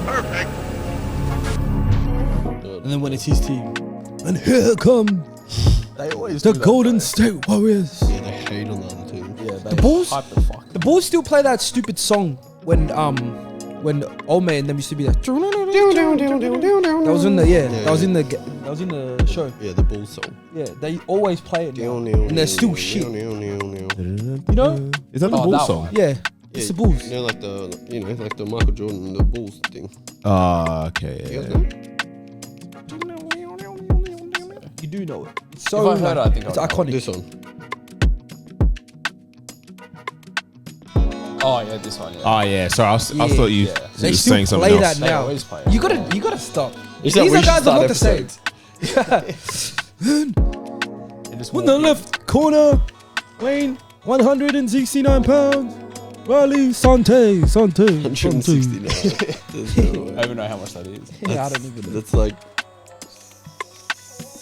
Perfect. And then when it's his team, and here come They always the do that, Golden though. State Warriors. Yeah, they hate on the other team. Yeah, The Bulls, hype the fuck. the Bulls still play that stupid song when Ome and them used to be like. That was in the that was in the show. Yeah, the Bulls song. Yeah, they always play it now. And they're still shit. You You know? Is that the Oh, Bulls that song? one. Yeah, it's the Bulls. You know, like the Michael Jordan and the Bulls thing. Ah, okay. You Yeah. guys know? You do know it. It's so If I heard it, I think it's I'd know iconic. This one. Oh yeah, this one. Yeah. Oh yeah. Sorry, I thought you Yeah. They were still saying something play else. that They now. always play it. You gotta stop. Is These that we are should guys are start not the same. episodes? They just With the walk in. left corner, Wayne, 169 pounds. Riley Sante. 169. There's no way. I don't even know how much that is. Yeah, I don't even know. That's like,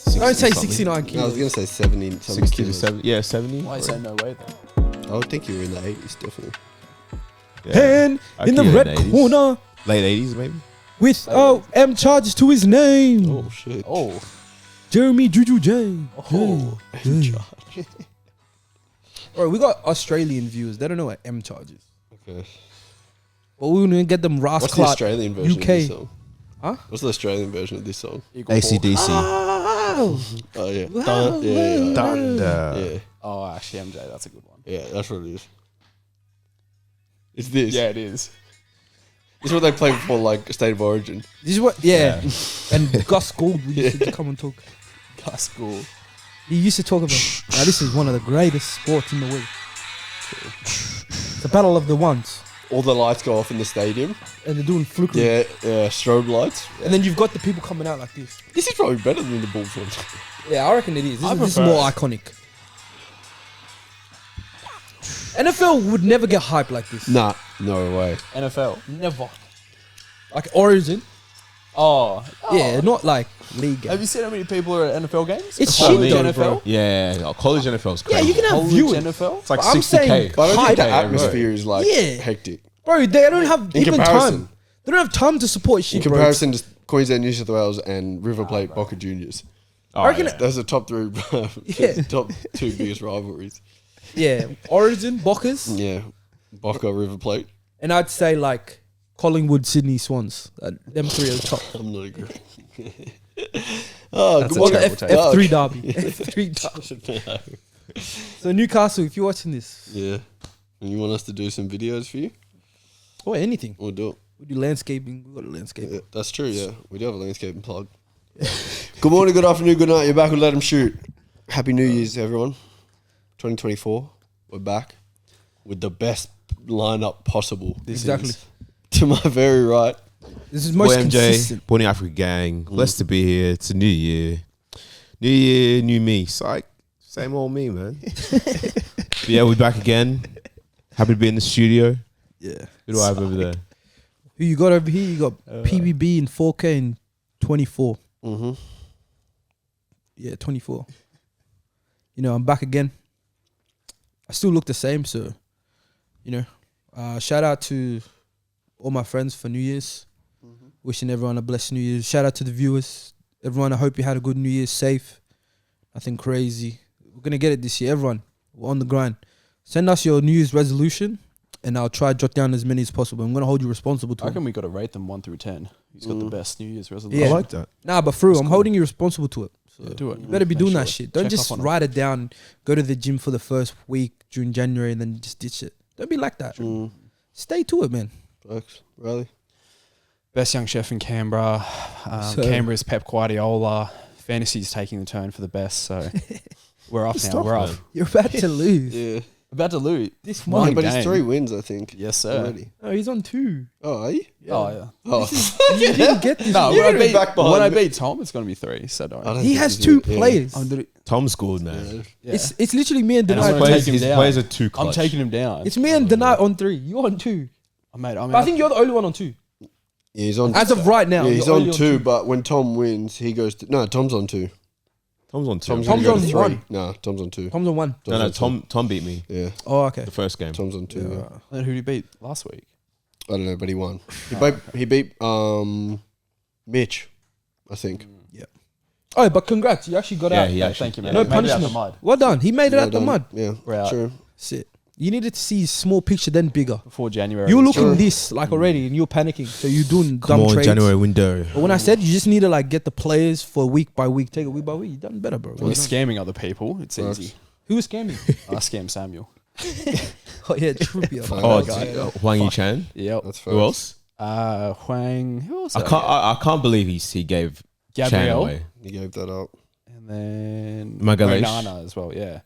Don't say 60 69 I was kilos. gonna say 70 something 60 to kilos. 70. Yeah, 70. Why say no way then? I would think you were in the 80s, definitely. Yeah. And I in the could get red in the 80s. corner Late 80s, maybe. with M charges to his name. Oh shit. Oh, Jeremy Juju J. oh. Alright, we got Australian viewers. They don't know what M charges. Okay. But we're gonna get them What's the rascal. Australian version of UK. this song? Huh? What's the Australian version of this song? Equal four. ACDC. Oh, Oh yeah. Wow. Yeah. Thunder. Yeah. Oh, actually, MJ, that's a good one. Yeah, that's what it is. It's this. Yeah, it is. This is what they play before, like, State of Origin. this is what, yeah. And Gus Gould used to come and talk. Gus School. He used to talk about, now this is one of the greatest sports in the world. The Battle of the Ones. All the lights go off in the stadium. And they're doing fluke. Yeah, strobe lights. And then you've got the people coming out like this. This is probably better than the Bulls one. Yeah, I reckon it is. I This is prefer more it. iconic. NFL would never get hyped like this. Nah, no way. NFL. Never. Like Origin. Oh. Yeah, not like league. Have you seen how many people are at NFL games? It's College shit though, NFL? bro. Yeah, college NFL's Yeah, crazy. you can have College viewing. NFL? It's like But I'm 60K. saying- But I don't think Hype. the atmosphere is, like, Yeah. hectic. Bro, they don't have In even comparison. time. They don't have time to support In shit, bro. comparison to Queensland, New South Wales, and River Plate, Boca Juniors. Oh, I reckon yeah. Those are top three, Yeah. top two biggest rivalries. Yeah, Origin, Bockers, Yeah. Boca, River Plate. and I'd say like Collingwood, Sydney Swans. Them three are the top. I'm not agree. Oh, That's good a Or the terrible take. F3 derby. F3 derby. So Newcastle, if you're watching this, Yeah. And you want us to do some videos for you? or anything, We'll do it. we do landscaping. We got a landscape. Yeah, that's true, yeah. We do have a landscaping plug. Good morning, good afternoon, good night. You're back with Let 'Em Shoot. Happy New Year's, everyone. 2024. We're back with the best lineup possible. Exactly. To my very right. This is most Boy MJ, consistent. Born in Africa gang. Blessed to be here. It's a new year. New year, new me. Psych. Same old me, man. But yeah, we're back again. Happy to be in the studio. Yeah. Who do I have over there? Who you got over here? You got PBB in 4K and 24. Mm-hmm. Yeah, 24. You know, I'm back again. I still look the same, so, you know, shout out to all my friends for New Year's. Wishing everyone a blessed New Year's. Shout out to the viewers. Everyone, I hope you had a good New Year's, safe. Nothing crazy. We're going to get it this year. Everyone, we're on the grind. Send us your New Year's resolution, and I'll try to jot down as many as possible. I'm going to hold you responsible to I it. reckon we got to rate them 1 through 10. Who's got the best New Year's resolution? Yeah. I like that. Nah, but through, I'm holding you responsible to it. So Yeah, do it. you better be Make doing sure. that shit. Don't Check just up on it. write it down, go to the gym for the first week during January, and then just ditch it. Don't be like that. Stay to it, man. Thanks. Riley? Best young chef in Canberra. So- Canberra's Pep Guardiola. Fantasy's taking the turn for the best, so we're off now. Stop, We're man. off. You're about to lose. Yeah. About to lose. This One month. But it's game. 3 wins, I think. Yes, sir. Already. Oh, he's on 2. Oh, are you? Oh, yeah. Oh. You didn't get this. No, You're when I, gonna be beat, back behind when I me. beat Tom, it's going to be 3, so don't. I don't He think has he's 2 gonna- yeah. players. I'm, doing- Tom's scored, man. yeah. It's literally me and And Denai. I'm gonna His take him down. players are too clutch. I'm taking him down. It's me and Denai on 3. You're on 2. Mate, I mean, But I think you're the only one on 2. Yeah, he's on. As of right now. yeah, he's you're on only 2, but when Tom wins, he goes to. No, Tom's on 2. Tom's on 2. Tom's Tom's gonna go on to 3. 1. No, Tom's on 2. Tom's on 1. No, on Tom beat me Yeah, Oh, okay. the first game. Tom's on 2. Yeah. then who did he beat last week? I don't know, but he won. He beat Mitch, I think. Oh, but congrats. You actually got out. he actually, Thank you, man. No Made it out punishment. the mud Well done. He made it out the Well mud. done. Yeah, We're out. true. That's it. You needed to see small picture, then bigger. before January. You were was looking done. this like already, and you were panicking. So you're doing Come dumb on, trades. January window. But when I said you just need to like get the players for week by week, take it week by week, you done better, bro. When you're scamming other people, it's easy. Who was scamming? I scam Samuel. Oh yeah, Trippier. Oh, guy. Wang Yi-chan. Yep. That's Who else? Huang. Who else? I can't believe he gave Chan Gabriel. away. He gave that up. And then Magalhaes. Onana as well. Yeah.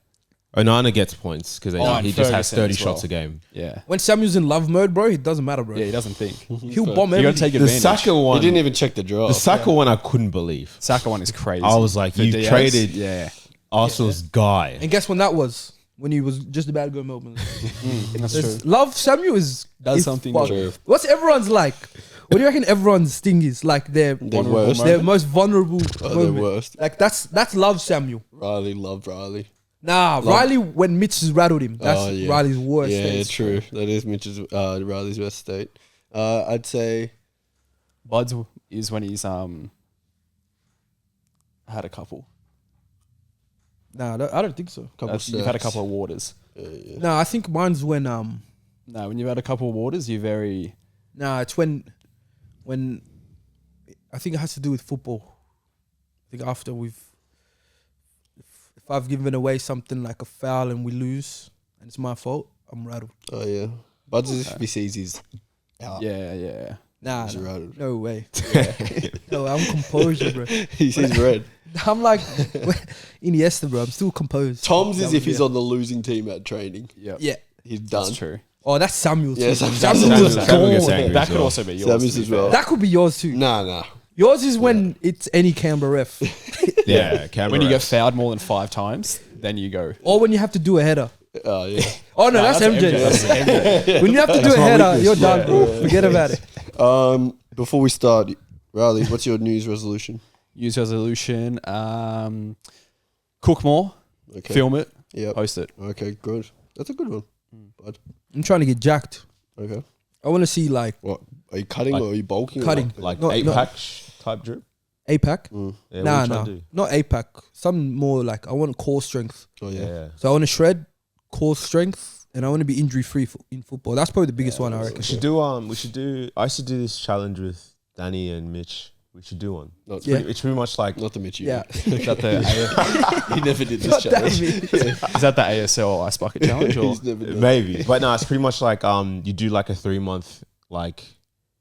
Onana gets points because and he just has Ferguson 30 as well. shots a game. Yeah. When Samuel's in love mode, bro, it doesn't matter, bro. Yeah. He doesn't think. He'll bomb You got to everything. take The advantage. Saka He one, didn't even check the draft. the Saka one, I couldn't believe. Saka one is crazy. I was like, For you Diaz, traded Yeah. Arsenal's guy. And guess when that was? When he was just about to go to Melbourne. That's true. Love Samuel is Does is something fuck. true. What's everyone's like? What do you reckon everyone's thing is? Like their worst. their most vulnerable Their moment. worst. Like that's love Samuel. Riley loved Riley. Nah, Riley when Mitch has rattled him. That's Oh, yeah. Riley's worst. Yeah, phase. true. That is Mitch's Riley's best state. I'd say Buds is when he's had a couple. Nah, I don't think so. You've had a couple of waters. Nah, I think mine's when No, when you've had a couple of waters, you're very. Nah, it's when I think it has to do with football. I think after if I've given away something like a foul and we lose and it's my fault, I'm rattled. oh yeah. Buds is if he sees he's out. Yeah. Nah, He's nah, rattled. no way. No, I'm composure, bro. He sees red. I'm like Iniesta, bro. I'm still composed. Tom's is if he's Yeah. on the losing team at training. Yep. Yeah. He's done. That's true. Oh, that's Samuel. Yeah, too. Samuel. Samuel was Samuel gets gone. angry That as could well. also be yours. Sammy's to be as well. fair. That could be yours too. Nah. Yours is when it's any Canberra ref, Yeah, camera. When you get fouled more than 5 times, then you go. or when you have to do a header. Oh yeah. Oh no, that's MJ. That's MJ. When you have to do a my header, weakness. you're done, bro. Forget about it. Before we start, Riley, what's your New Year's resolution? Use resolution. Cook more. Okay. Film it. Yep. Post it. Okay, good. That's a good one. Bud. I'm trying to get jacked. Okay. I want to see like What? Are you cutting Like- or are you bulking? or Cutting. what? like No, 8-pack type drip. APAC. Mm. Yeah, Nah, what you no, trying to do? not APAC. Some more like I want core strength. Oh yeah. Yeah. So I want to shred core strength, and I want to be injury free in football. That's probably the biggest one I reckon. We should do. I used to do this challenge with Danny and Mitch. We should do one. Not, Yeah. It's pretty much like not the Mitch. Yeah. Is that the, He never did this God damn challenge. it. is that the ASL Ice Bucket Challenge? Or? He's never done maybe, but no, it's pretty much like you do like a 3-month like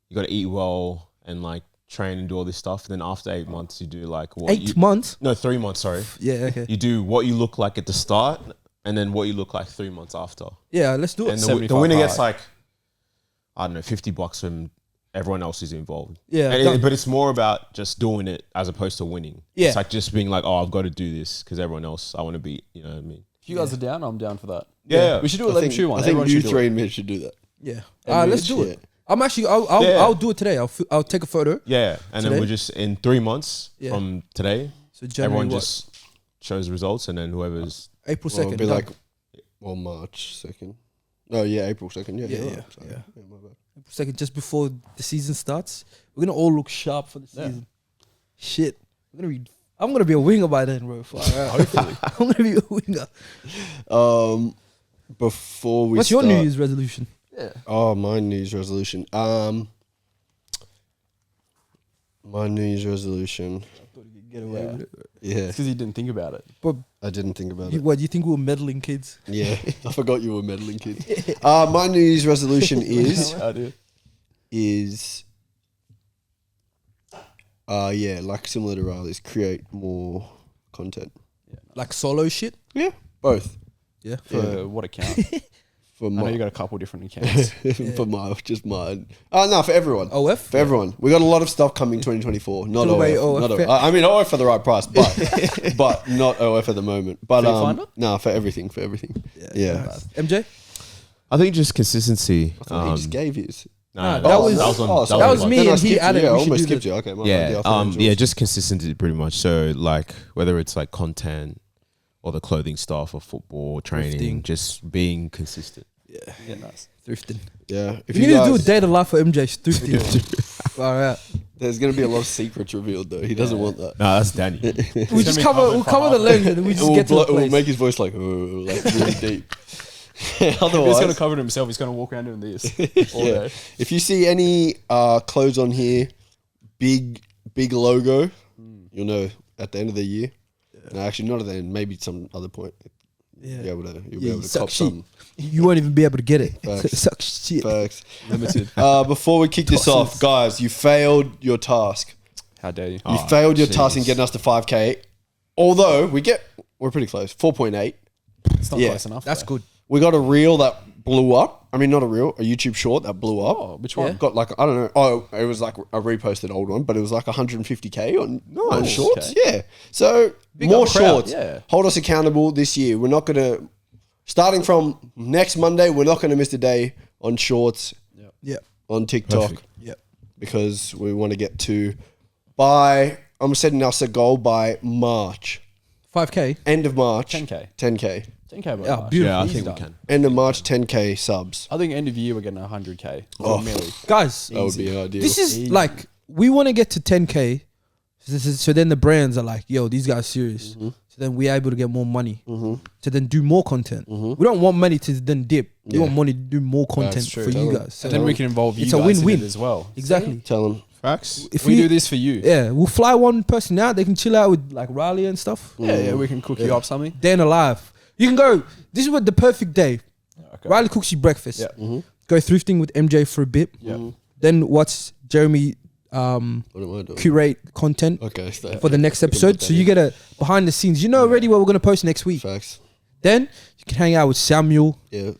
you got to eat well and like train and do all this stuff. And then after 8 months, you do like what 8 months. No, 3 months. Sorry, Yeah. Okay. you do what you look like at the start, and then what you look like 3 months after. Yeah. Let's do And it. the 75 winner gets hard. like I don't know $50 from everyone else who's involved. Yeah. And done. but it's more about just doing it as opposed to winning. Yeah. It's like just being like, oh, I've got to do this because everyone else I want to beat. You know what I mean? If you guys are down, I'm down for that. Yeah. We should do a I let think, him shoot one. I think Everyone you should do three it. and Mitch should do that. Yeah. And Let's Mitch, do it. I'm actually. I'll do it today. I'll take a photo. Yeah. And Today? then we're just in 3 months Yeah. from today. So January Everyone what? just shows results, and then whoever's April Well, 2nd. it'll be done. like, March 2nd. No, yeah, April 2nd. Yeah, Yeah, you're yeah, right. Sorry. yeah. My bad. April 2nd, just before the season starts. We're gonna all look sharp for the season. Shit. I'm gonna be a winger by then, bro. Hopefully. I'm gonna be a winger. Before we What's start, your New Year's resolution? Oh, my New Year's resolution. My New Year's resolution. Get away with it. Yeah, It's because you didn't think about it. But I didn't think about you, it. what do you think we were meddling kids? Yeah, I forgot you were meddling kid. My New Year's resolution is I do. like similar to Riley's, create more content. Like solo shit? Yeah, both Yeah. For what account? for I know you my got a couple different accounts. for my just mine. Oh no, for everyone. OF? For everyone. We got a lot of stuff coming 2024. Not Talk about OF. your Not OF. OF. I mean OF for the right price, but but not OF at the moment. But Fair finder? no, for everything. Yeah. Nice. MJ? I think just consistency. I thought he just gave his. Nah, no, that was- sorry. that was on- me Then I and he skipped you. added Yeah, I we should almost do skipped the- you. Okay, my bad. Yeah, I thought it was yeah, yours. just consistency pretty much. So like whether it's like content or the clothing stuff or football training, Lifting. just being consistent. Yeah, nice. Thrifting. Yeah. If You need to do a day to life for MJ. Thrifting. All right. There's gonna be a lot of secrets revealed though. He doesn't want that. No, that's Danny. We just we'll cover the lens and we just get to the We'll place. make his voice like really deep. He's Otherwise, going to cover it himself. He's going to walk around doing this all yeah. day. If you see any clothes on here, big logo, you'll know at the end of the year. No, actually not at the end. Maybe some other point. Yeah. You'll be able Yeah, to you suck cop shit. something. You won't even be able to get it. Facts. Suck shit. Facts. Limited. Before we kick this off, guys, you failed your task. How dare you? You failed your task in getting us to 5K. Although we're pretty close. 4.8. It's not Yeah. close enough. That's though. good. We got a reel that blew up. I mean, not a reel, a YouTube short that blew up. Oh, which one? Got like, I don't know. Oh, it was like a reposted old one, but it was like 150K on shorts. okay. Yeah. So Big more up crowd, shorts. yeah. Hold us accountable this year. We're not going to, starting from next Monday, we're not going to miss a day on shorts, Yeah. on TikTok, Perfect. Yeah. because we want to get to I'm setting us a goal by March. 5K. End of March. 10K. 10K. 10K. by Yeah, March. beautiful. Yeah, I He's think done. we can. End of March, 10K subs. I think end of year we're getting 100K. Oh. Millie. Guys, That would be ideal. this is Easy. like, we want to get to 10K. So then the brands are like, yo, these guys serious. Mm-hmm. So then we're able to get more money to then do more content. We don't want money to then dip. We Yeah. want money to do more content That's true. for you Totally. guys. So And then we can involve you It's a guys in win-win. it as well. exactly. Tell them. Facts. If We do this for you. yeah, we'll fly one person out. They can chill out with like Riley and stuff. Yeah, we can cook you up something. Day in the life. You can go. This is what the perfect day. Okay. Riley cooks you breakfast. Yeah. Go thrifting with MJ for a bit. Yeah. Then watch Jeremy What am I doing? curate content Okay, so for the next episode. So you get a behind the scenes. You know already what we're gonna post next week. facts. Then you can hang out with Samuel. Yeah.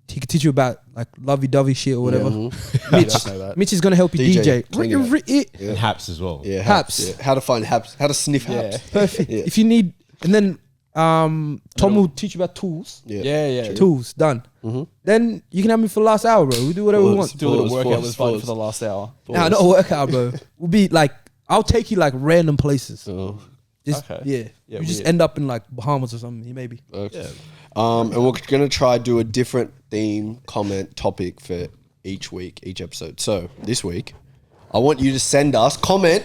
He can teach you about like lovey-dovey shit or whatever. Mhm. Mitch, Just know that. Mitch is gonna help you DJ, DJ. clean it up. And Haps as well. Yeah. Haps. Yeah. How to find haps. How to sniff Yeah. haps. Perfect. Yeah. If you need, and then Tom will teach you about tools. Yeah. Yeah. Tools done. Then you can have me for the last hour, bro. We do whatever we want. Do a little Pause, workout pause, with Bud pause. for the last hour. Nah, not a workout, bro. We'll be like, I'll take you like random places. Oh, Just, Okay. yeah. Yeah, You just weird. end up in like Bahamas or something, maybe. okay. And we're gonna try do a different theme, comment, topic for each week, each episode. So this week, I want you to send us comment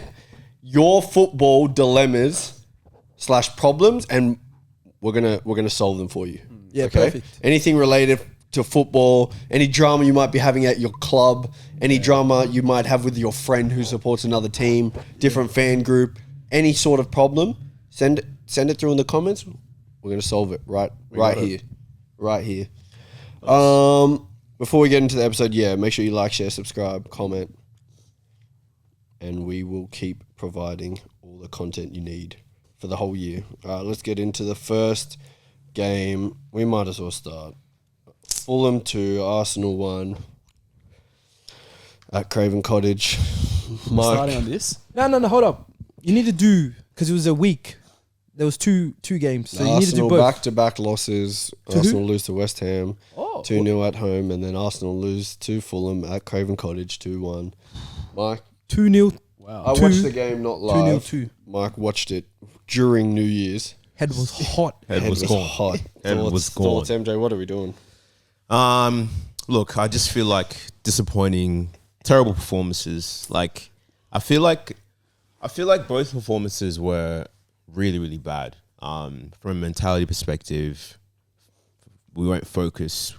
your football dilemmas / problems, and we're gonna solve them for you. Yeah, perfect. Anything related to football, any drama you might be having at your club, any drama you might have with your friend who supports another team, different fan group, any sort of problem, send it through in the comments. We're gonna solve it right here. Before we get into the episode, make sure you like, share, subscribe, comment, and we will keep providing all the content you need for the whole year. Let's get into the first game. We might as well start. Fulham 2, Arsenal 1 at Craven Cottage. Starting on this. No, hold up. You need to do, because it was a week. There was two games. So you need to do Arsenal both. back-to-back losses. To who? Arsenal lose to West Ham, Oh. 2-0 at home, and then Arsenal lose to Fulham at Craven Cottage, 2-1. Mike, 2-0. Wow. I Two- watched the game, not 2-0 live. too. Mike watched it during New Year's. Head was hot. Head was gone. hot. Head was gone. Thoughts, MJ, what are we doing? Look, I just feel like disappointing, terrible performances. Like, I feel like both performances were really, really bad. From a mentality perspective, we weren't focused.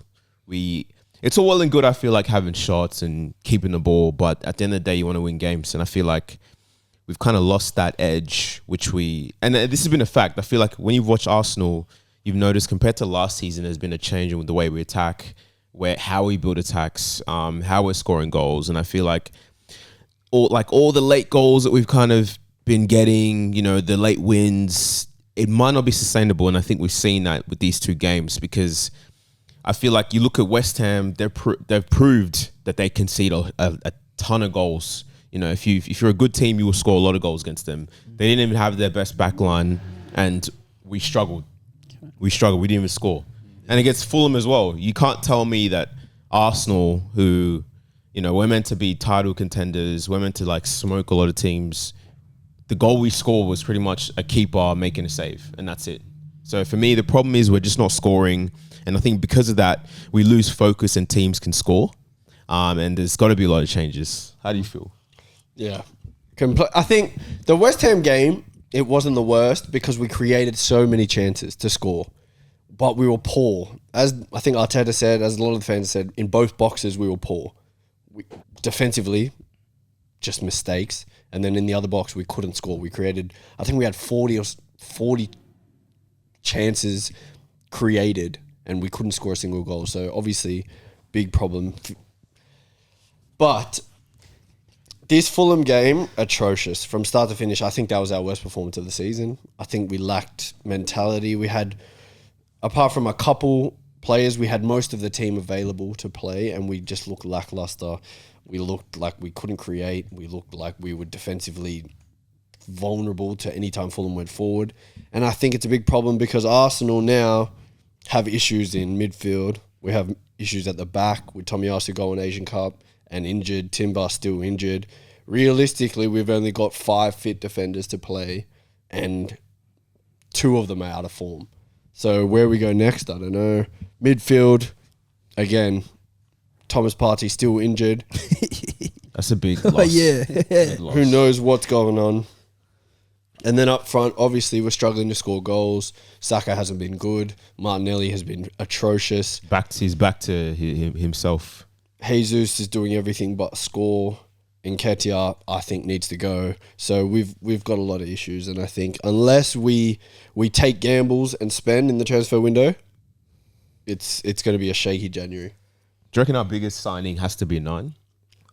It's all well and good, I feel like, having shots and keeping the ball, but at the end of the day, you want to win games. And I feel like we've kind of lost that edge, and this has been a fact. I feel like when you've watched Arsenal, you've noticed compared to last season, there's been a change in the way we attack, how we build attacks, how we're scoring goals. And I feel like all the late goals that we've kind of been getting, the late wins, it might not be sustainable. And I think we've seen that with these two games, because I feel like you look at West Ham, they've proved that they concede a ton of goals. If you're a good team, you will score a lot of goals against them. They didn't even have their best back line, and we struggled. We didn't even score. And against Fulham as well, you can't tell me that Arsenal, who, we're meant to be title contenders, we're meant to like smoke a lot of teams, the goal we scored was pretty much a keeper making a save, and that's it. So for me, the problem is we're just not scoring. And I think because of that, we lose focus and teams can score. And there's got to be a lot of changes. How do you feel? Yeah. I think the West Ham game, it wasn't the worst because we created so many chances to score, but we were poor. As I think Arteta said, as a lot of the fans said, in both boxes we were poor. Defensively, just mistakes. And then in the other box, we couldn't score. We created, I think we had 40 chances created and we couldn't score a single goal. So obviously, big problem. But this Fulham game, atrocious. From start to finish, I think that was our worst performance of the season. I think we lacked mentality. We had, apart from a couple players, we had most of the team available to play and we just looked lackluster. We looked like we couldn't create. We looked like we were defensively vulnerable to any time Fulham went forward. And I think it's a big problem because Arsenal now have issues in midfield. We have issues at the back with Tomiyasu going Asian Cup and injured. Timber still injured. Realistically, we've only got 5 fit defenders to play and 2 of them are out of form. So where we go next, I don't know. Midfield, again, Thomas Partey still injured. That's a big loss. Big loss. Who knows what's going on? And then up front, obviously, we're struggling to score goals. Saka hasn't been good. Martinelli has been atrocious. He's back to himself. Jesus is doing everything but score. Nketiah, I think, needs to go. So we've got a lot of issues, and I think unless we take gambles and spend in the transfer window, it's going to be a shaky January. Do you reckon our biggest signing has to be 9?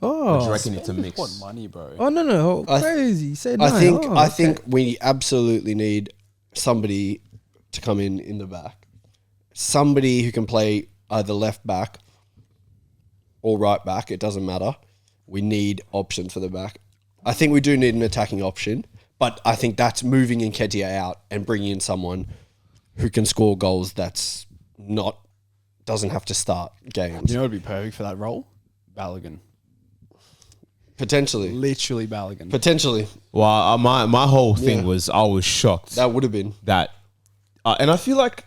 Or do you reckon it's a mix? What money, bro? Oh no! Crazy. Say 9. I think we absolutely need somebody to come in the back. Somebody who can play either left back or right back. It doesn't matter. We need options for the back. I think we do need an attacking option, but I think that's moving Nketiah out and bringing in someone who can score goals. Doesn't have to start games. You know what would be perfect for that role? Balogun. Potentially. Literally Balogun. Potentially. Well, my whole thing was I was shocked That would have been. that, and I feel like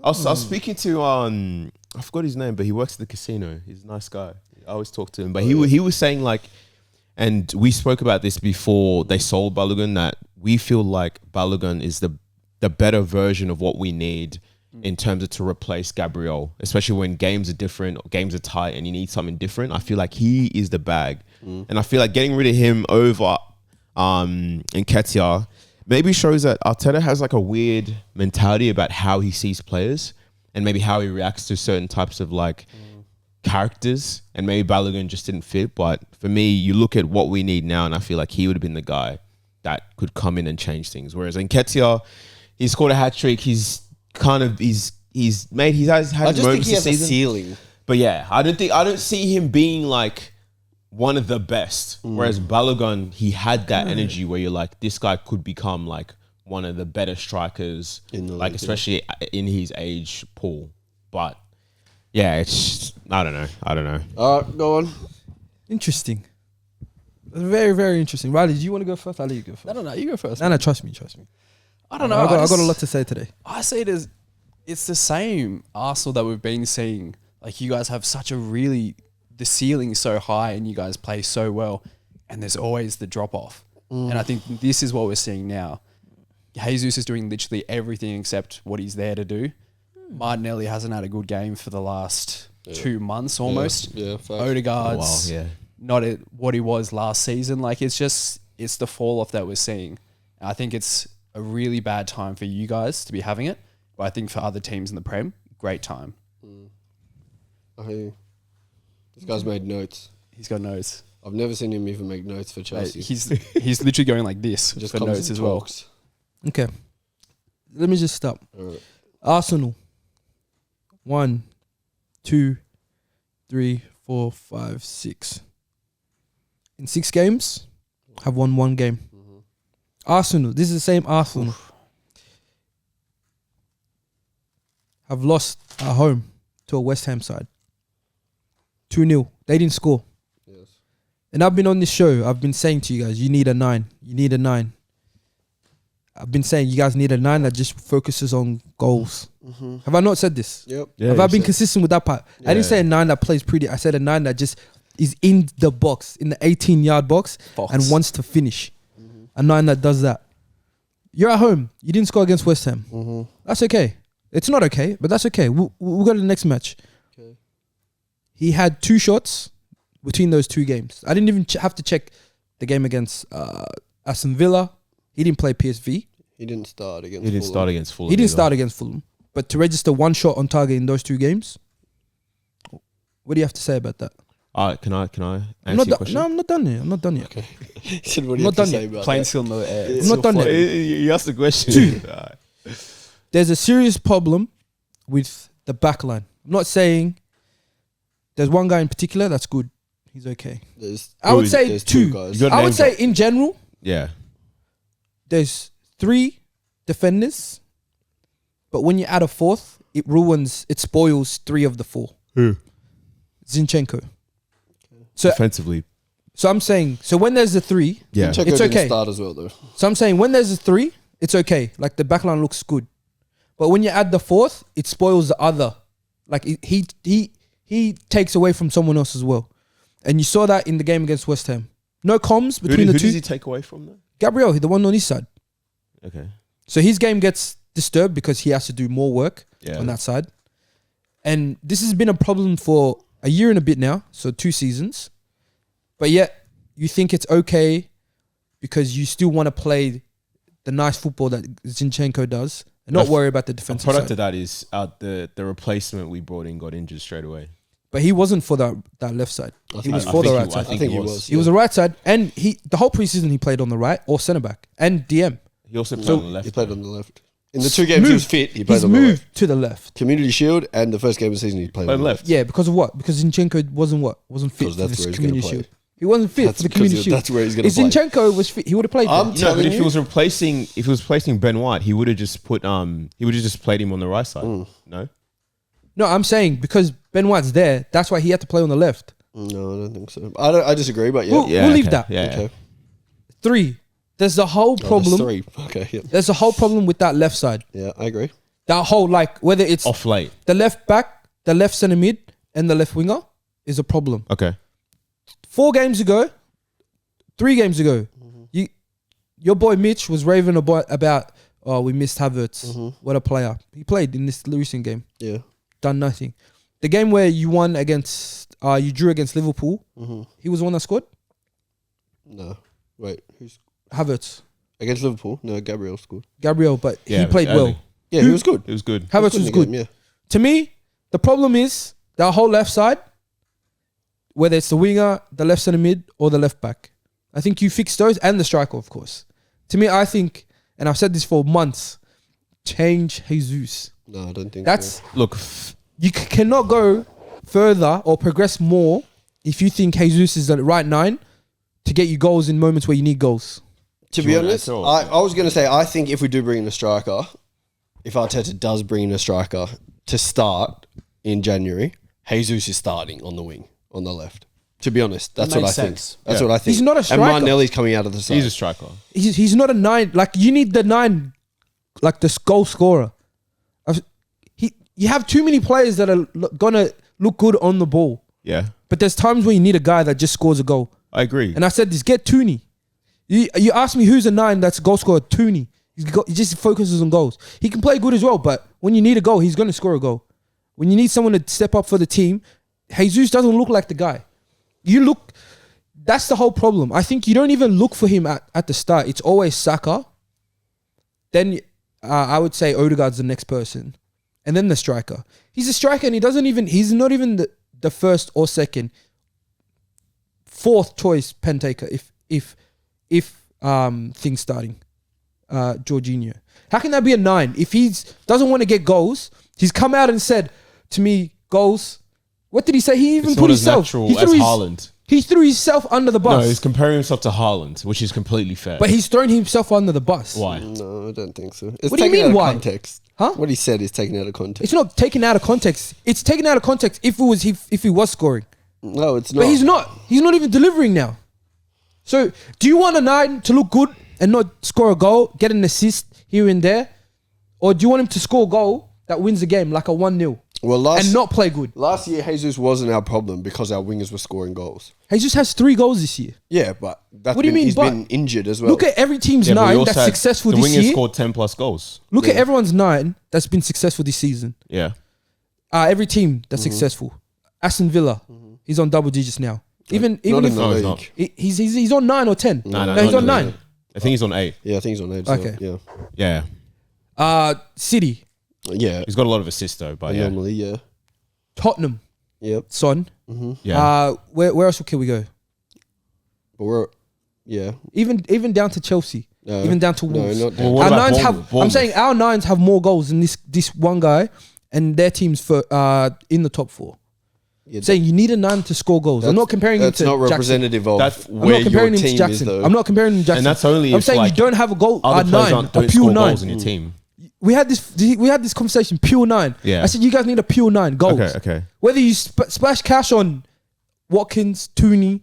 I was speaking to I forgot his name, but he works at the casino. He's a nice guy. I always talk to him, but he was saying like, and we spoke about this before they sold Balogun, that we feel like Balogun is the better version of what we need in terms of to replace Gabriel, especially when games are different, or games are tight, and you need something different. I feel like he is the bag, and I feel like getting rid of him over Nketiah maybe shows that Arteta has like a weird mentality about how he sees players and maybe how he reacts to certain types of like characters. And maybe Balogun just didn't fit. But for me, you look at what we need now, and I feel like he would have been the guy that could come in and change things. Whereas Nketiah, he scored a hat trick. He's had I just moments think he this has a season. ceiling. But yeah, I don't see him being like one of the best. Whereas Balogun, he had that energy where you're like, this guy could become like one of the better strikers In the like league, especially in his age pool. But yeah, it's I don't know. Go on. Interesting. Very, very interesting. Riley, do you want to go first? I'll let you go first. No, you go first. No, trust me. I don't know. I got a lot to say today. I see it as it's the same Arsenal that we've been seeing. Like you guys have such the ceiling is so high and you guys play so well, and there's always the drop off. And I think this is what we're seeing now. Jesus is doing literally everything except what he's there to do. Martinelli hasn't had a good game for the last 2 months almost. Yeah, facts. Odegaard's not at what he was last season. Like it's the fall off that we're seeing. And I think it's a really bad time for you guys to be having it, but I think for other teams in the Prem, great time. I hear you. This guy's made notes. He's got notes. I've never seen him even make notes for Chelsea. He's literally going like this Just for comes notes and as well. talks. Okay. Let me just stop. All right. Arsenal. 1, 2, 3, 4, 5, 6. In 6 games, have won 1 game. Arsenal. This is the same Arsenal. Have lost at home to a West Ham side. 2-0. They didn't score. Yes. And I've been on this show. I've been saying to you guys, you need a 9. You need a 9. I've been saying you guys need a 9 that just focuses on goals. Have I not said this? Yep. Yeah, Have I you been said- consistent with that part? I didn't say a 9 that plays pretty. I said a 9 that just is in the box, in the 18-yard box, and wants to finish. A 9 that does that. You're at home. You didn't score against West Ham. That's okay. It's not okay, but that's okay. We'll go to the next match. Okay. He had 2 shots between those 2 games. I didn't even have to check the game against Aston Villa. He didn't play PSV. He didn't start against. He didn't start against Fulham. He didn't either. start against Fulham. But to register 1 shot on target in those 2 games, what do you have to say about that? Can I I'm answer your question? No, I'm not done yet. I'm not done yet. Okay. He said, what do you Not have to done say yet. about Plain that? still in the air. I'm not done yet. You asked the question. Alright. There's a serious problem with the back line. I'm not saying there's one guy in particular that's good. He's okay. I would say there's 2. guys. You got I name would say in general, Yeah. there's 3 defenders, but when you add a 4th, it spoils 3 of the 4. Who? Zinchenko. So Defensively. I'm saying, so when there's a 3, Yeah. Checo It's didn't okay. start as well though. so I'm saying when there's a 3, it's okay. Like the back line looks good. But when you add the 4th, it spoils the other. Like he takes away from someone else as well. And you saw that in the game against West Ham. No comms between Who the does 2. he take away from though? Gabriel, the one on his side. Okay. So his game gets disturbed because he has to do more work Yeah. on that side. And this has been a problem for a year and a bit now, so 2 seasons. But yet you think it's okay because you still want to play the nice football that Zinchenko does and not worry about the A defensive product side. of that is the replacement we brought in got injured straight away. But he wasn't for that left side. He was I for the think right he- side. I think he was. He was the right side, and the whole preseason he played on the right or centre back and DM. He also played on the left. He played on the left. In the 2 games he was fit, he played He's on the moved left. to the left. Community Shield and the first game of the season he played on the left. Yeah, because of what? Because Zinchenko wasn't fit Because for that's this where he's community gonna play. shield. He wasn't fit That's for the because community shield. that's where he's gonna If play. Zinchenko was fit, he would have played. I'm there. No, telling but if he you. was replacing Ben White, he would have just put he would have just played him on the right side. No, No, I'm saying because Ben White's there, that's why he had to play on the left. No, I don't think so. I disagree, but yeah. We'll leave that. Yeah, Okay. 3. There's a whole Oh, there's problem. 3. Okay, yeah. There's a whole problem with that left side. Yeah, I agree. That whole whether it's off late. the left back, the left centre mid, and the left winger is a problem. Okay. 3 games ago, your boy Mitch was raving about we missed Havertz. What a player. He played in this recent game. Yeah. Done nothing. The game where you won against, you drew against Liverpool, he was the one that scored? No. Wait, who's Havertz. against Liverpool? No, Gabriel scored. Gabriel, but he Yeah, played early. well. Yeah, he was good. It was good. Havertz in was the good. game, yeah. To me, the problem is that whole left side, whether it's the winger, the left centre mid, or the left back. I think you fix those and the striker, of course. To me, I think, and I've said this for months, change Jesus. No, I don't think That's so. Look, you cannot go further or progress more if you think Jesus is the right 9 to get you goals in moments where you need goals. To Do be you want honest, to answer I or- was going to say, I think if we do bring in a striker, if Arteta does bring in a striker to start in January, Jesus is starting on the wing, on the left. To be honest, that's what I makes think. sense. That's Yeah. what I think. He's not a And striker. Martinelli's coming out of the side. he's a striker. He's not a 9. Like, you need the 9, like the goal scorer. You have too many players that are going to look good on the ball. Yeah, But there's times where you need a guy that just scores a goal. I agree. And I said this, get Tooney. You ask me who's a 9 that's a goal scorer, Tooney. He just focuses on goals. He can play good as well, but when you need a goal, he's going to score a goal. When you need someone to step up for the team, Jesus doesn't look like the guy. That's the whole problem. I think you don't even look for him at the start. It's always Saka. Then I would say Odegaard's the next person. And then the striker. He's a striker and he's not even the first or second. 4th choice pen taker if things starting. Jorginho. How can that be a 9? If he doesn't want to get goals, he's come out and said to me, goals. What did he say? He even It's put not as himself. natural He as threw, Haaland. he threw himself under the No, bus. he's comparing himself to Haaland, which is completely fair. But he's thrown himself under the bus. Why? No, I don't think so. It's What do you taken mean, out of why? context. Huh? What he said is taken out of context. It's not taken out of context. It's taken out of context if he was scoring. No, it's not. But he's not. He's not even delivering now. So do you want a 9 to look good and not score a goal, get an assist here and there? Or do you want him to score a goal that wins the game, like a 1-0, Well, and not play good. last year, Jesus wasn't our problem because our wingers were scoring goals. Jesus has 3 goals this year. Yeah, but that's What do you mean, he's but? been injured as well. Look at every team's Yeah, but we 9 also that's had successful the this wingers year. scored 10 plus goals. Look at everyone's 9 that's been successful this season. Yeah. Every team that's successful. Aston Villa, he's on double digits now. Even Not in if the No, he's league. not. he's on 9 or 10. No, he's not on in the 9. league. I think he's on 8. Yeah, I think he's on edge. Okay. So, Yeah. City, yeah. He's got a lot of assists though, but yeah. Normally, yeah. Tottenham, Yep. Son. Yeah. Where else can we go? But we're, yeah. Even down to Chelsea, No. even down to No, Wolves. not Well, down. what Our about nines have. Bournemouth? I'm saying our 9s have more goals than this one guy, and their teams for in the top 4. Yeah, Saying you need a 9 to score goals. I'm not comparing him That's to not Jackson. representative of That's- I'm where not your comparing him to team is, Jackson. though. I'm not comparing him to Jackson. And that's only I'm if, saying like, you don't have a goal. Other A players 9, don't a pure score 9. goals in your team. We had this conversation. Pure 9. Yeah. I said you guys need a pure 9 goals. Okay. Whether you splash cash on Watkins, Tooney,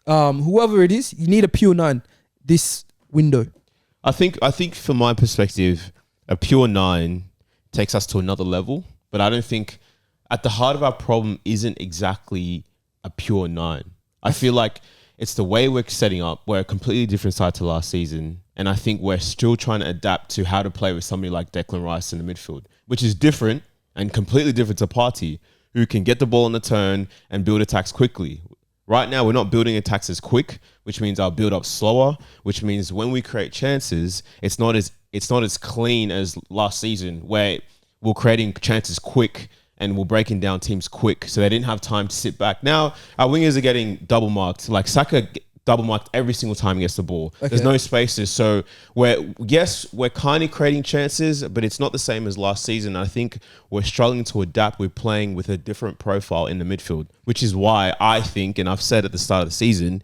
whoever it is, you need a pure 9 this window. I think from my perspective, a pure 9 takes us to another level. But I don't think at the heart of our problem isn't exactly a pure 9. I feel like it's the way we're setting up. We're a completely different side to last season. And I think we're still trying to adapt to how to play with somebody like Declan Rice in the midfield, which is different and completely different to Partey, who can get the ball on the turn and build attacks quickly. Right now, we're not building attacks as quick, which means our build up slower, which means when we create chances, it's not as clean as last season where we're creating chances quick and we're breaking down teams quick, so they didn't have time to sit back. Now our wingers are getting double marked. Like Saka double marked every single time he gets the ball. Okay. There's no spaces, so we're kind of creating chances, but it's not the same as last season. I think we're struggling to adapt. We're playing with a different profile in the midfield, which is why I think, and I've said at the start of the season,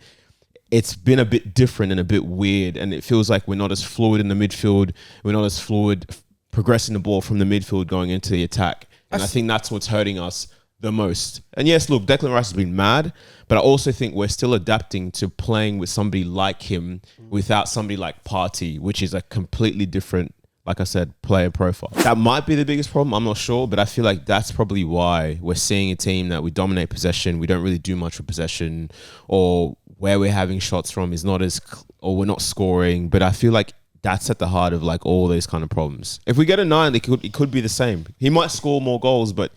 it's been a bit different and a bit weird, and it feels like we're not as fluid in the midfield. We're not as fluid progressing the ball from the midfield going into the attack. And I think that's what's hurting us the most. And yes, look, Declan Rice has been mad, but I also think we're still adapting to playing with somebody like him without somebody like Partey, which is a completely different, like I said, player profile. That might be the biggest problem. I'm not sure, but I feel like that's probably why we're seeing a team that we dominate possession. We don't really do much with possession, or where we're having shots from is not as, or we're not scoring. But I feel like that's at the heart of like all those kind of problems. If we get a 9, it could be the same. He might score more goals, but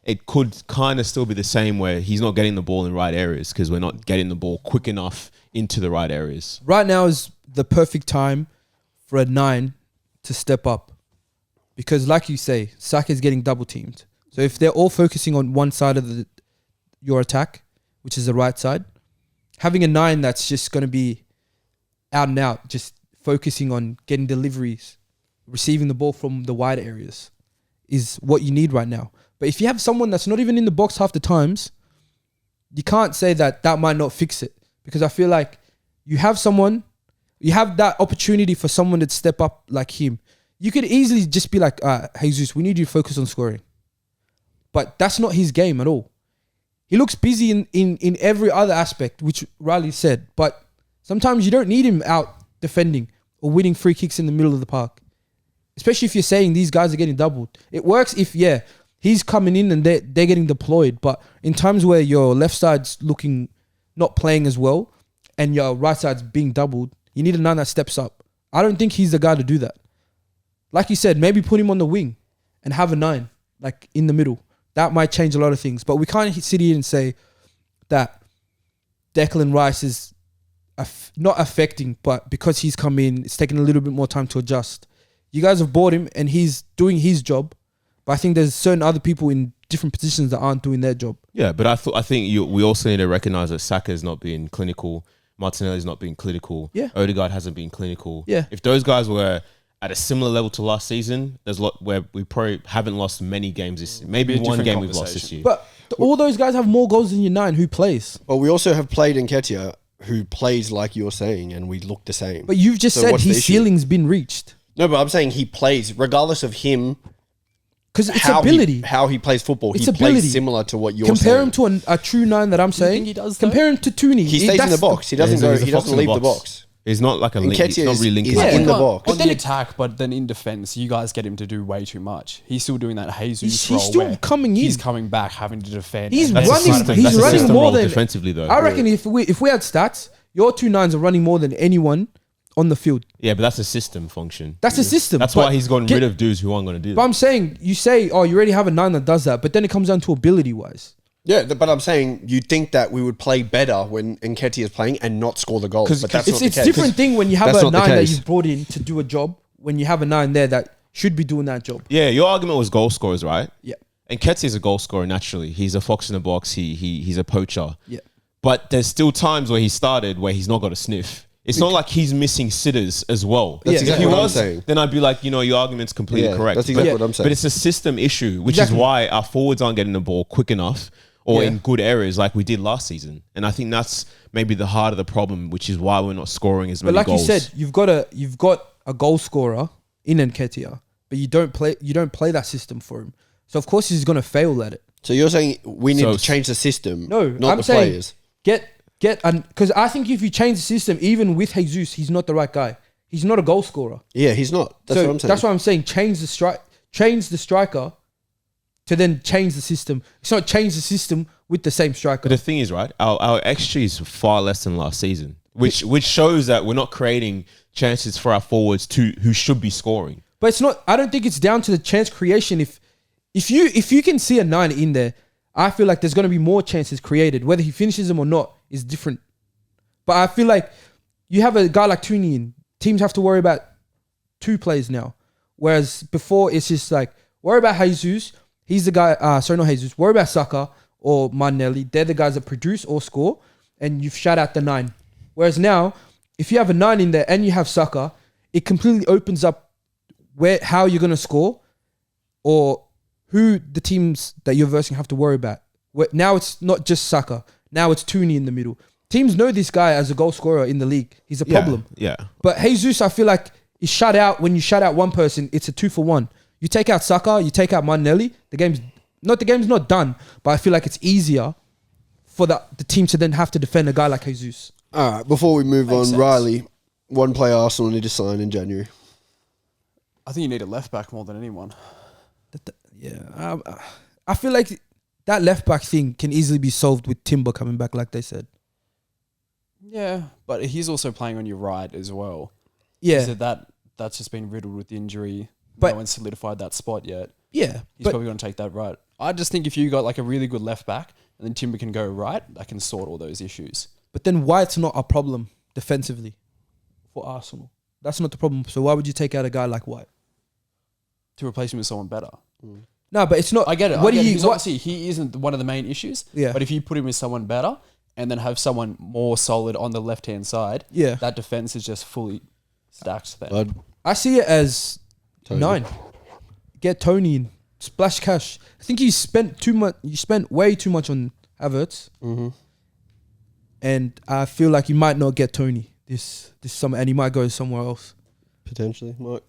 it could kind of still be the same where he's not getting the ball in the right areas because we're not getting the ball quick enough into the right areas. Right now is the perfect time for a 9 to step up. Because like you say, Saka is getting double teamed. So if they're all focusing on one side of your attack, which is the right side, having a 9 that's just going to be out and out, just focusing on getting deliveries, receiving the ball from the wide areas is what you need right now. But if you have someone that's not even in the box half the times, you can't say that might not fix it. Because I feel like you have that opportunity for someone to step up like him. You could easily just be like, Jesus, we need you to focus on scoring. But that's not his game at all. He looks busy in every other aspect, which Riley said. But sometimes you don't need him out defending or winning free kicks in the middle of the park. Especially if you're saying these guys are getting doubled. It works if, he's coming in and they're getting deployed. But in times where your left side's not playing as well and your right side's being doubled, you need a 9 that steps up. I don't think he's the guy to do that. Like you said, maybe put him on the wing and have a 9, like in the middle. That might change a lot of things. But we can't sit here and say that Declan Rice is not affecting, but because he's come in, it's taking a little bit more time to adjust. You guys have bought him and he's doing his job. But I think there's certain other people in different positions that aren't doing their job. Yeah, but I think we also need to recognize that Saka is not being clinical. Martinelli's not being clinical. Yeah. Odegaard hasn't been clinical. Yeah. If those guys were at a similar level to last season, there's a lot where we probably haven't lost many games this year. Maybe Be a one different game we've lost this conversation. year. But all those guys have more goals than your 9 who plays. Well, we also have played Nketiah, who plays like you're saying, and we look the same. But you've just So said what's the his issue? ceiling's been reached. No, but I'm saying he plays, regardless of him, Because it's ability. how he plays football. It's He ability. plays similar to what you're Compare saying. him to a true 9 that I'm saying. think he does, though? Compare him to Tooney. He stays in the box. He doesn't he's go. a He fox doesn't in the leave the box. box. He's not like a link. He's Nketiah not really linking. is up. in the on- box. on But then the it- attack, but then in defense, you guys get him to do way too much. He's still doing that Jesus He's role still where coming in. He's coming back, having to defend. He's and That's a running- system. he's That's a running system more role than- defensively though. I reckon if we had stats, your two nines are running more than anyone on the field. Yeah, but that's a system function. That's a system. That's but why he's gotten rid of dudes who aren't going to do But that. I'm saying, you say, oh, you already have a 9 that does that, but then it comes down to ability wise. Yeah, but I'm saying you'd think that we would play better when Nketiah is playing and not score the goals. But that's It's not the it's case. different thing when you have That's a not the 9 that case. you've brought in to do a job. When you have a 9 there that should be doing that job. Yeah, your argument was goal scorers, right? Yeah. And Nketiah is a goal scorer naturally. He's a fox in the box. He's a poacher. Yeah. But there's still times where he started where he's not got a sniff. It's not like he's missing sitters as well. That's Yeah. exactly If he what I'm was, saying. then I'd be like, your argument's completely Yeah, correct. that's exactly But- what I'm saying. But it's a system issue, which Exactly. is why our forwards aren't getting the ball quick enough or Yeah. in good areas like we did last season. And I think that's maybe the heart of the problem, which is why we're not scoring as But many like goals. you said, you've got a goal scorer in Nketiah, but you don't play that system for him. So of course he's gonna fail at it. So you're saying we need So- to change the system, No, not I'm the saying players. get because I think if you change the system, even with Jesus, he's not the right guy. He's not a goal scorer. Yeah, he's not. That's what I'm saying. That's why I'm saying change the striker to then change the system. It's not change the system with the same striker. But the thing is, right, our XG is far less than last season, which shows that we're not creating chances for our forwards who should be scoring. But it's not. I don't think it's down to the chance creation. If you can see a 9 in there, I feel like there's going to be more chances created. Whether he finishes them or not is different. But I feel like you have a guy like Tooney in. Teams have to worry about 2 players now, whereas before it's just like worry about Jesus. He's the guy. Sorry, not Jesus. Worry about Saka or Martinelli. They're the guys that produce or score, and you've shut out the 9. Whereas now, if you have a 9 in there and you have Saka, it completely opens up how you're going to score or who the teams that you're versing have to worry about. Now it's not just Saka. Now it's Tooney in the middle. Teams know this guy as a goal scorer in the league. He's a problem. Yeah. But Jesus, I feel like is shut out. When you shut out one person, it's a 2-for-1. You take out Saka, you take out Martinelli, the game's not done, but I feel like it's easier for the team to then have to defend a guy like Jesus. All right, before we move on, Makes sense. Riley, one player Arsenal need to sign in January. I think you need a left back more than anyone. Yeah, I feel like that left back thing can easily be solved with Timber coming back, like they said. Yeah, but he's also playing on your right as well. Yeah, So that's just been riddled with injury. But- no one's solidified that spot yet. yeah, He's but probably going to take that right. I just think if you got like a really good left back and then Timber can go right, that can sort all those issues. but then White's not a problem defensively for Arsenal. That's not the problem. So why would you take out a guy like White? To replace him with someone better. No, but it's not. I get it. What I do get it. you? He's What, obviously, he isn't one of the main issues. Yeah. But if you put him with someone better and then have someone more solid on the left-hand side, yeah, that defense is just fully stacked then. I'd I see it as Tony. 9. Get Tony in. Splash cash. I think you spent too much. You spent way too much on Havertz, and I feel like you might not get Tony this summer, and he might go somewhere else. potentially, Mike.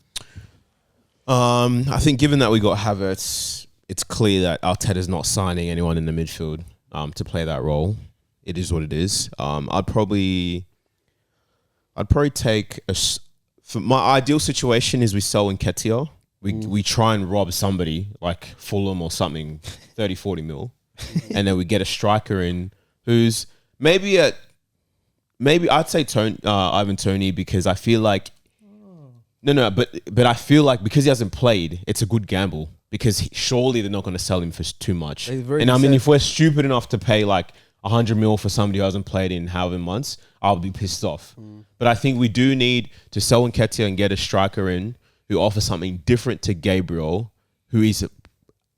I think given that we got Havertz, it's clear that Arteta's not signing anyone in the midfield to play that role. It is what it is. I'd probably take for my ideal situation is we sell Nketiah. We try and rob somebody like Fulham or something, 30, 40 mil. And then we get a striker in who's maybe I'd say Ivan Toney because I feel like but I feel like because he hasn't played, it's a good gamble because surely they're not going to sell him for too much. They've already And I mean, said- if we're stupid enough to pay like 100 mil for somebody who hasn't played in however months, I'll be pissed off. But I think we do need to sell Nketiah and get a striker in who offers something different to Gabriel, who is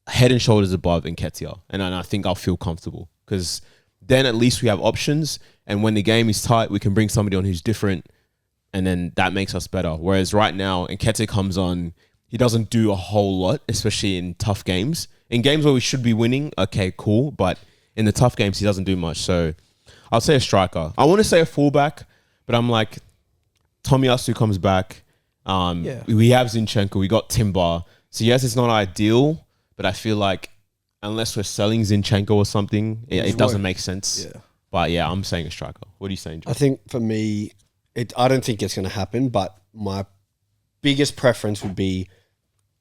head and shoulders above Nketiah. And I think I'll feel comfortable because then at least we have options. And when the game is tight, we can bring somebody on who's different. And then that makes us better. Whereas right now, Nketiah comes on, he doesn't do a whole lot, especially in tough games. In games where we should be winning, okay, cool. But in the tough games, he doesn't do much. So I'll say a striker. I want to say a fullback, but I'm like, Tomiyasu comes back. Yeah. We have Zinchenko. We got Timber. So yes, it's not ideal, but I feel like unless we're selling Zinchenko or something, it doesn't make sense. Yeah. But yeah, I'm saying a striker. What are you saying, John? I think for me, I don't think it's going to happen, but my biggest preference would be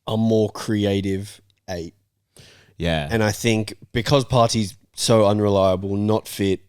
a more creative 8. Yeah. And I think because Partey's so unreliable, not fit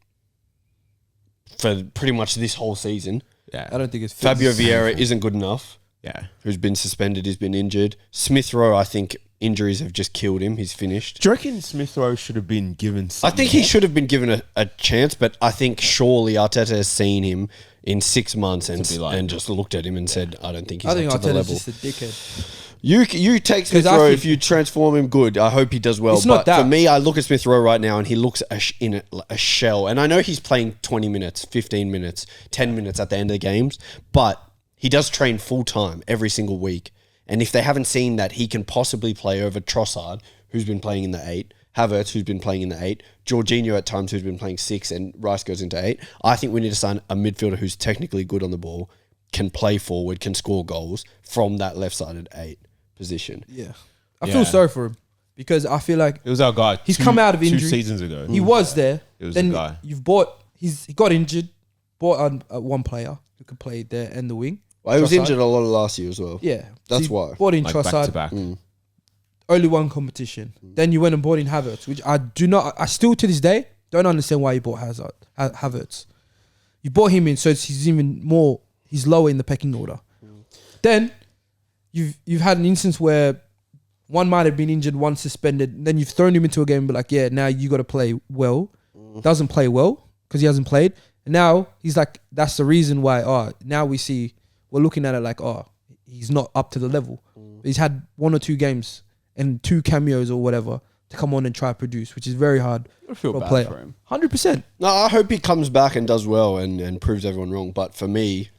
for pretty much this whole season, I don't think it's Fabio Vieira isn't good enough. Yeah. Who's been suspended, he's been injured. Smith Rowe, I think injuries have just killed him. He's finished. Do you reckon Smith Rowe should have been given I think he should have been given a chance, but I think surely Arteta has seen him in 6 months and just looked at him and said, I don't think he's up to the Arteta's level. just a dickhead. You take Smith Rowe, if you transform him, good. I hope he does well. It's not but for that. me, I look at Smith Rowe right now and he looks in a shell. And I know he's playing 20 minutes, 15 minutes, 10 minutes at the end of the games, but he does train full time every single week. And if they haven't seen that he can possibly play over Trossard, who's been playing in the 8, Havertz, who's been playing in the 8, Jorginho at times, who's been playing 6, and Rice goes into 8, I think we need to sign a midfielder who's technically good on the ball, can play forward, can score goals from that left-sided 8 position. Yeah. I feel sorry for him because I feel like It was our guy. he's come out of injury 2 seasons ago. he was there. It was then the guy. he got injured, bought one player who could play there and the wing. Well, he was Trossard. injured a lot of last year as well. Yeah. That's you why. Bought in Like back to Trossard, back. only one competition. Then you went and bought in Havertz, which I still to this day don't understand why you bought Havertz. You bought him in, so he's lower in the pecking order. Then you've had an instance where one might have been injured, one suspended, then you've thrown him into a game and be like, yeah, now you got to play well. Doesn't play well because he hasn't played. And now he's like, that's the reason why, now we're looking at it like, he's not up to the level. He's had 1 or 2 games and 2 cameos or whatever to come on and try to produce, which is very hard I feel for a bad player. for him. 100%. No, I hope he comes back and does well and proves everyone wrong. But for me,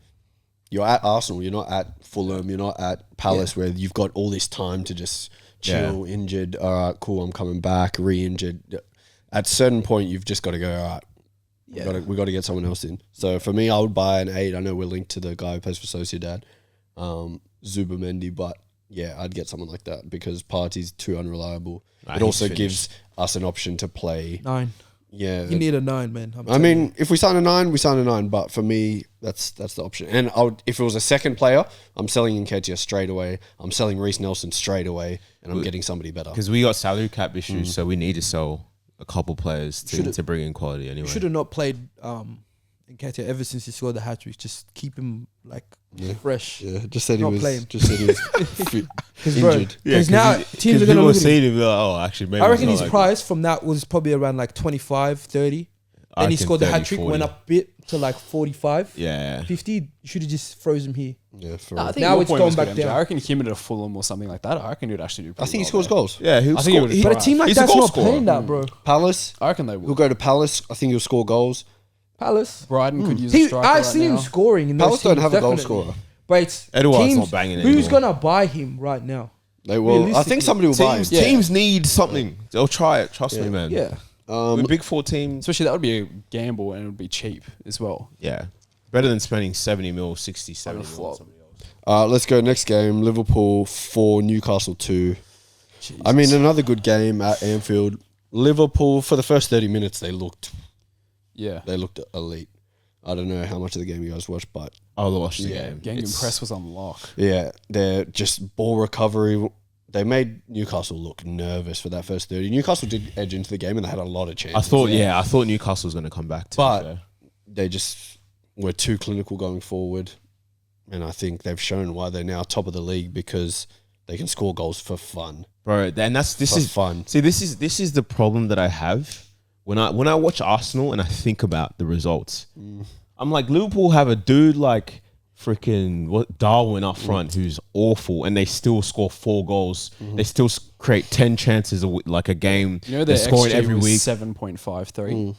you're at Arsenal, you're not at Fulham, you're not at Palace where you've got all this time to just chill, injured, all right, cool, I'm coming back, re-injured. At a certain point, you've just got to go, all right, we got to get someone else in. So for me, I would buy an 8. I know we're linked to the guy who plays for Sociedad, Zubamendi, but yeah, I'd get someone like that because Partey's too unreliable. It also gives us an option to play 9. Yeah, You need a 9, man. I mean, if we sign a 9, we sign a 9. But for me, that's the option. And if it was a second player, I'm selling Nketiah straight away. I'm selling Reece Nelson straight away, and I'm getting somebody better. Because we got salary cap issues, so we need to sell a couple players to bring in quality anyway. Should have not played Nketiah ever since he scored the hat-trick. Just keep him fresh. Yeah, just said he Not was. play him. Just said he was injured. Because now teams are going to look at him. him. Oh, actually, maybe I reckon it's his not like price from that was probably around like 25, 30. I Then he reckon scored the 30, hat-trick, 40. went up a bit to like 45, Yeah. 50. You should have just frozen him here. Yeah, for I real. think Now your it's point going was good, back MJ. down. I reckon him at a Fulham or something like that. I reckon he'd actually do. I think he pretty scores well goals. Yeah, he'll I think he score. would- But a team like He's a that's goal not scorer. playing that, bro. Palace. there. I reckon they He'll will. go to Palace. I think he'll score goals. Palace. Brighton could use a striker I've right seen him now. scoring in those Palace don't teams, have a goal definitely. scorer. But it's Eduard's teams, not banging who's anymore. going to buy him right now? They will. I think Realistically. somebody will buy him. Teams need something. They'll try it. Trust me, man. Yeah. With big 4 teams. Especially that would be a gamble and it would be cheap as well. Yeah. Better than spending 70 mil, 60, 70 mil. on somebody else. Let's go next game. Liverpool 4, Newcastle 2. I mean, another good game at Anfield. Liverpool, for the first 30 minutes, they looked elite. I don't know how much of the game you guys watched, but I'll watch the Yeah. game. Gang Press was on lock. yeah, they're just ball recovery. They made Newcastle look nervous for that first 30. Newcastle did edge into the game and they had a lot of chances. I thought Newcastle was going to come back. But they just were too clinical going forward. And I think they've shown why they're now top of the league because they can score goals for fun. bro, and this For is fun. See, this is the problem that I have when I watch Arsenal and I think about the results. I'm like, Liverpool have a dude like freaking Darwin up front who's awful, and they still score 4 goals. They still create 10 chances like a game. You know they're their scoring XG every was week. 7.53.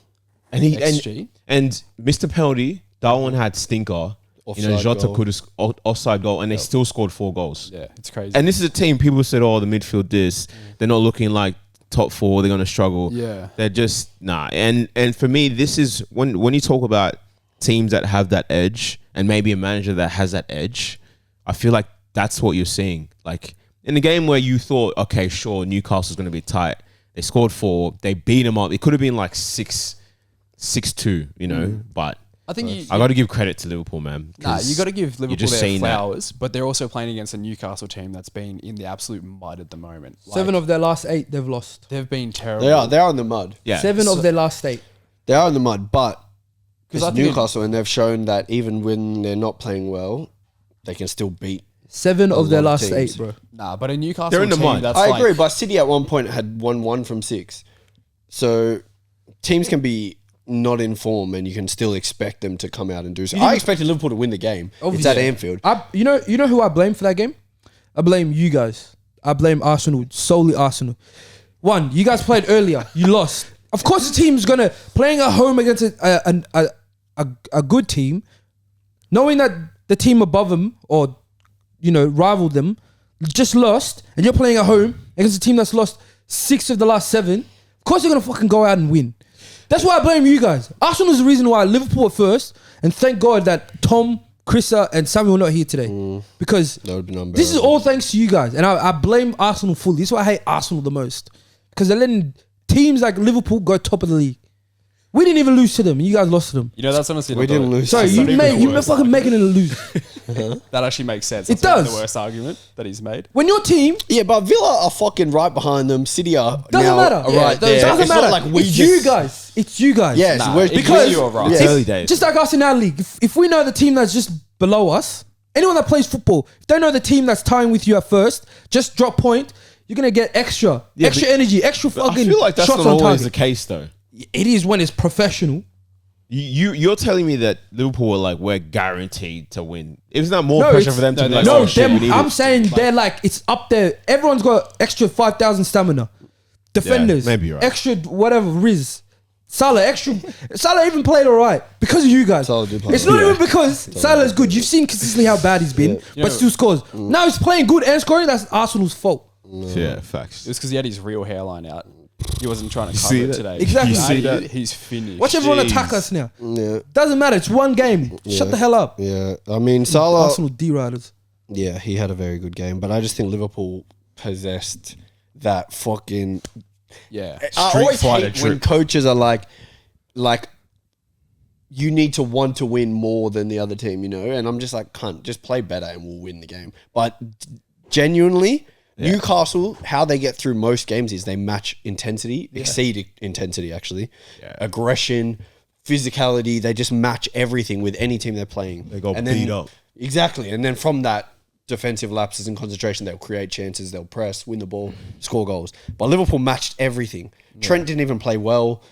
And he XG. and missed a penalty. Darwin had stinker. Offside Jota goal. could have offside goal, and they still scored 4 goals. Yeah, it's crazy. And this is a team people said, oh, the midfield this. They're not looking like top 4. They're going to struggle. Yeah. They're just, nah. And for me, this is, when you talk about teams that have that edge and maybe a manager that has that edge, I feel like that's what you're seeing. Like, in the game where you thought, okay, sure, Newcastle's going to be tight. They scored 4. They beat them up. It could have been like 6-2, you know, but... I I think you. I got to give credit to Liverpool, man. Nah, 'cause you got to give Liverpool just their saying that. flowers, but they're also playing against a Newcastle team that's been in the absolute mud at the moment. Like, 7 of their last 8 they've lost. they've been terrible. They are in the mud. Yeah. 7 of their last 8. They are in the mud, but it's I think Newcastle, and they've shown that even when they're not playing well, they can still beat. 7 of their lot of last teams. 8, bro. Nah, but a Newcastle They're in the team mud. that's I like, agree, but City at one point had won 1 from 6. So teams can be not in form, and you can still expect them to come out and do so. I expected Liverpool to win the game. It's at Anfield. You know who I blame for that game? I blame you guys. I blame Arsenal, solely Arsenal. 1, you guys played earlier. You lost. Of course, the team's gonna playing at home against a good team, knowing that the team above them or rivaled them just lost, and you're playing at home against a team that's lost 6 of the last 7. Of course, you're gonna fucking go out and win. That's why I blame you guys. Arsenal is the reason why Liverpool are first, and thank God that Tom, Chrissa, and Samuel are not here today because That would be unbearable. this is all thanks to you guys, and I blame Arsenal fully. This is why I hate Arsenal the most because they're letting teams like Liverpool go top of the league. We didn't even lose to them, and you guys lost to them. that's honestly We didn't lose. Sorry, That's you not even made the you worst fucking making it a lose. That actually makes sense. It That's not does. the worst argument that he's made. When your team Yeah, but Villa are fucking right behind them. City are doesn't now matter, right there. Doesn't It's matter. not like we it's just, you guys. It's you guys. Yes, Nah, we're, it's because you are right. It's Yeah. early days. Just like us in our league, if we know the team that's just below us, anyone that plays football, if they know the team that's tying with you at first, just drop point. You're gonna get extra energy, extra I fucking feel like that's shots not on always target. the case, though. It is when it's professional. You're telling me that Liverpool are like, we're guaranteed to win. Isn't that more No, pressure it's- for them to be no, like, no, oh shit, we need I'm it? saying they're like it's up there. Everyone's got extra 5,000 stamina. Defenders, maybe you're right. extra whatever Riz, Salah extra. Salah even played all right because of you guys. Salah did play It's all not right. even because Salah's good. You've seen consistently how bad he's been, Yeah. but still scores. Now he's playing good and scoring. That's Arsenal's fault. Yeah, facts. It's because he had his real hairline out. He wasn't trying to cover see it that? today. Exactly. You see He- that? He's finished. Watch everyone Jeez. attack us now. Yeah, Doesn't matter. It's one game. Shut the hell up. yeah. I mean, Salah. Arsenal D-Riders. Yeah, he had a very good game, but I just think Liverpool possessed that fucking. Yeah. I Street always fighter hate when trip. coaches are like, you need to want to win more than the other team, and I'm just like, cunt, just play better and we'll win the game. But genuinely, Newcastle, how they get through most games is they match intensity, exceed intensity actually, aggression, physicality. They just match everything with any team they're playing. They got and beat up. Exactly, and then from that. Defensive lapses and concentration, they'll create chances, they'll press, win the ball, score goals. But Liverpool matched everything. Trent didn't even play well.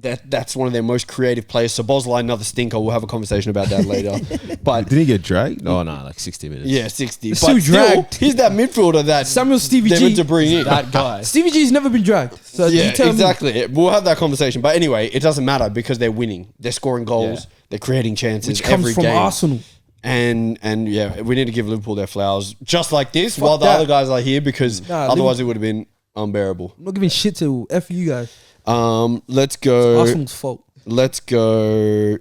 That's one of their most creative players. Szoboszlai, another stinker. We'll have a conversation about that later. But Did he get dragged? No, like 60 minutes. yeah, 60. Still But still, dragged. he's that midfielder that Samuel Stevie they're G. meant to bring in. That guy. Stevie G's never been dragged. So Yeah, you tell me. exactly. We'll have that conversation. But anyway, it doesn't matter because they're winning. They're scoring goals. Yeah. They're creating chances Which comes every from game. Arsenal. And yeah, we need to give Liverpool their flowers just like this while the that. other guys are here because Nah, otherwise it would have been unbearable. I'm not giving shit to F you guys. Let's go. Arsenal's fault. Let's go